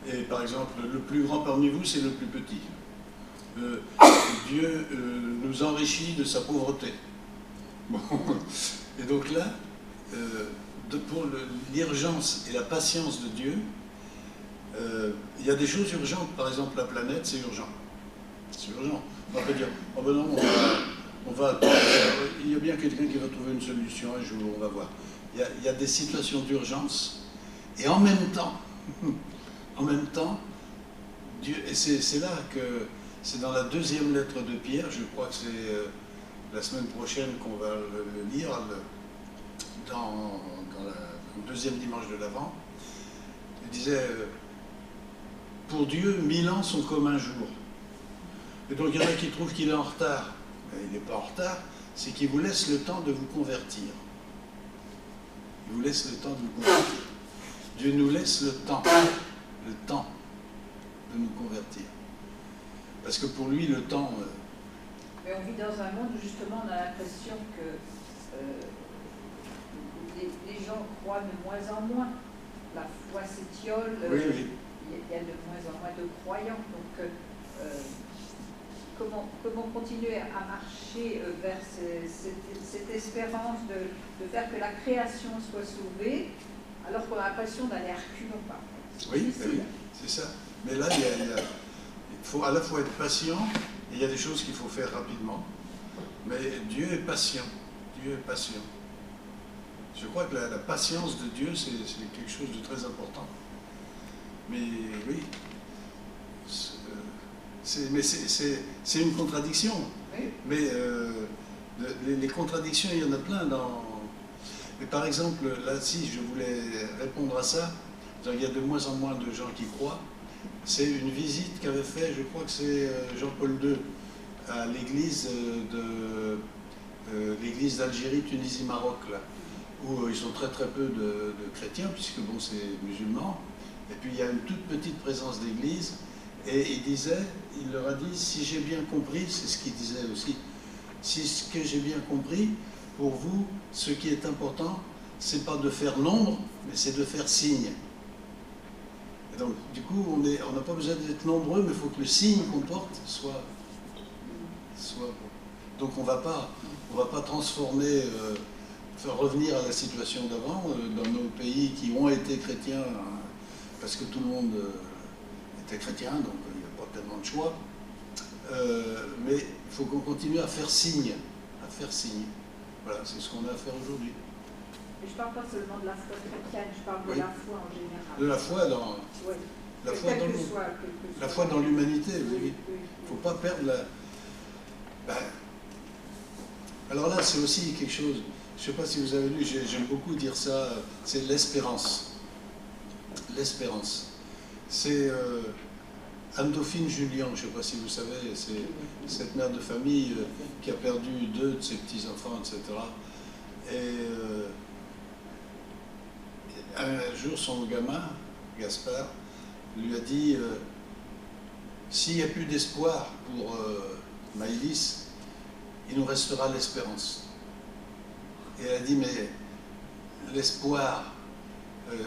Et par exemple, le plus grand parmi vous, c'est le plus petit. Dieu nous enrichit de sa pauvreté. Bon. Et donc là, pour l'urgence et la patience de Dieu, il y a des choses urgentes. Par exemple, la planète, c'est urgent. C'est urgent. On va pas dire, oh ben non, il y a bien quelqu'un qui va trouver une solution un jour, on va voir. Il y a des situations d'urgence, et en même temps, Dieu, et c'est là que, c'est dans la deuxième lettre de Pierre, je crois que c'est la semaine prochaine qu'on va le lire, dans le deuxième dimanche de l'Avent, il disait, pour Dieu, 1000 ans sont comme un jour. Et donc il y en a qui trouvent qu'il est en retard. Mais il n'est pas en retard, c'est qu'il vous laisse le temps de vous convertir. Il vous laisse le temps de vous convertir. Dieu nous laisse le temps de nous convertir. Parce que pour lui, le temps... Mais on vit dans un monde où justement on a l'impression que les gens croient de moins en moins. La foi s'étiole, oui, oui. Il y a de moins en moins de croyants. Donc comment continuer à marcher vers cette espérance de faire que la création soit sauvée, alors qu'on a l'impression d'aller à reculons par contre. Oui, c'est ça. Mais là, il faut à la fois être patient, et il y a des choses qu'il faut faire rapidement. Mais Dieu est patient. Dieu est patient. Je crois que la patience de Dieu, c'est quelque chose de très important. Mais oui, c'est une contradiction. Oui. Mais les contradictions, il y en a plein dans... Mais par exemple, là, si je voulais répondre à ça, il y a de moins en moins de gens qui croient. C'est une visite qu'avait fait, je crois que c'est Jean-Paul II, à l'église l'église d'Algérie, Tunisie, Maroc, là, où ils sont très très peu de chrétiens, puisque bon, c'est musulman. Et puis il y a une toute petite présence d'église. Et il leur a dit, si j'ai bien compris, c'est ce qu'il disait aussi, si ce que j'ai bien compris, pour vous, ce qui est important, c'est pas de faire nombre, mais c'est de faire signe. Et donc, du coup, on n'a pas besoin d'être nombreux, mais il faut que le signe qu'on porte soit donc on va pas transformer, faire revenir à la situation d'avant, dans nos pays qui ont été chrétiens, parce que tout le monde était chrétien, donc il n'y a pas tellement de choix. Mais il faut qu'on continue à faire signe. Voilà, c'est ce qu'on a à faire aujourd'hui. Mais je ne parle pas seulement de la foi chrétienne, je parle de la foi en général. De la foi dans... Oui. La foi dans l'humanité, oui. Il ne faut pas perdre la... alors là, c'est aussi quelque chose, je ne sais pas si vous avez lu, j'aime beaucoup dire ça, c'est l'espérance. L'espérance. C'est Anne-Dauphine Julien, je ne sais pas si vous savez, c'est cette mère de famille qui a perdu 2 de ses petits-enfants, etc. Et un jour, son gamin, Gaspard, lui a dit s'il n'y a plus d'espoir pour Maëlys, il nous restera l'espérance. Et elle a dit, mais l'espoir,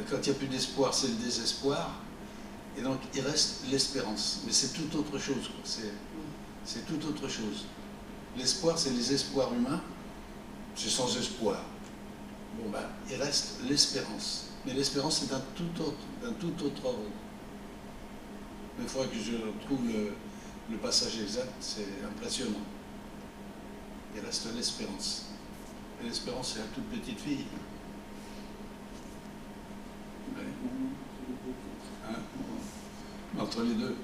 quand il n'y a plus d'espoir, c'est le désespoir. Et donc, il reste l'espérance. Mais c'est tout autre chose. C'est tout autre chose. L'espoir, c'est les espoirs humains. C'est sans espoir. Bon, ben, il reste l'espérance. Mais l'espérance, c'est d'un tout autre ordre. Mais il faudrait que je trouve le passage exact. C'est impressionnant. Il reste l'espérance. Et l'espérance, c'est la toute petite fille. Ouais. Hein? Entre les deux.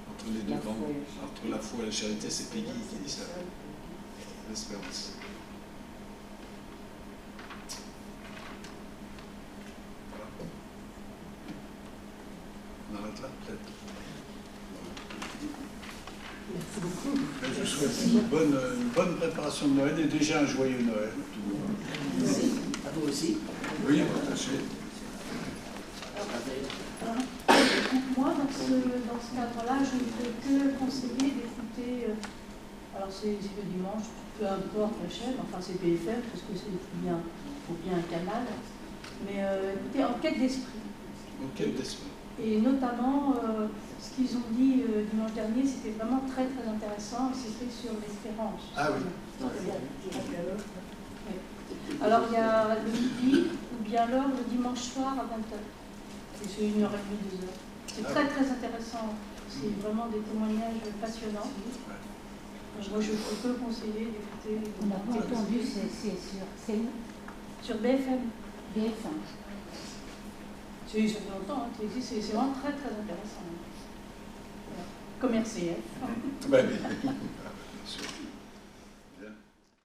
Entre la foi et la charité, c'est Peggy qui dit ça. L'espérance. s'arrête là, peut-être. Merci beaucoup. Je vous souhaite une bonne préparation de Noël et déjà un joyeux Noël. Merci. À vous aussi. Oui, partagez. Moi, dans ce cadre-là, je ne peux que conseiller d'écouter, alors c'est le dimanche, peu importe la chaîne, enfin c'est BFM, parce que faut bien un canal, mais écoutez, En quête d'esprit. En quête d'esprit. Et notamment, ce qu'ils ont dit dimanche dernier, c'était vraiment très très intéressant, et c'était sur l'espérance. Ah oui. Alors il y a le midi, ou bien alors le dimanche soir à 20h. Et c'est 1h30, 2h. C'est très très intéressant. C'est vraiment des témoignages passionnants. Donc, moi je peux que conseiller d'écouter. On n'a pas entendu, c'est sur BFM. BFM. Ça fait longtemps qu'il existe, c'est vraiment très très intéressant. Voilà. Comme RCF. Ben, oui.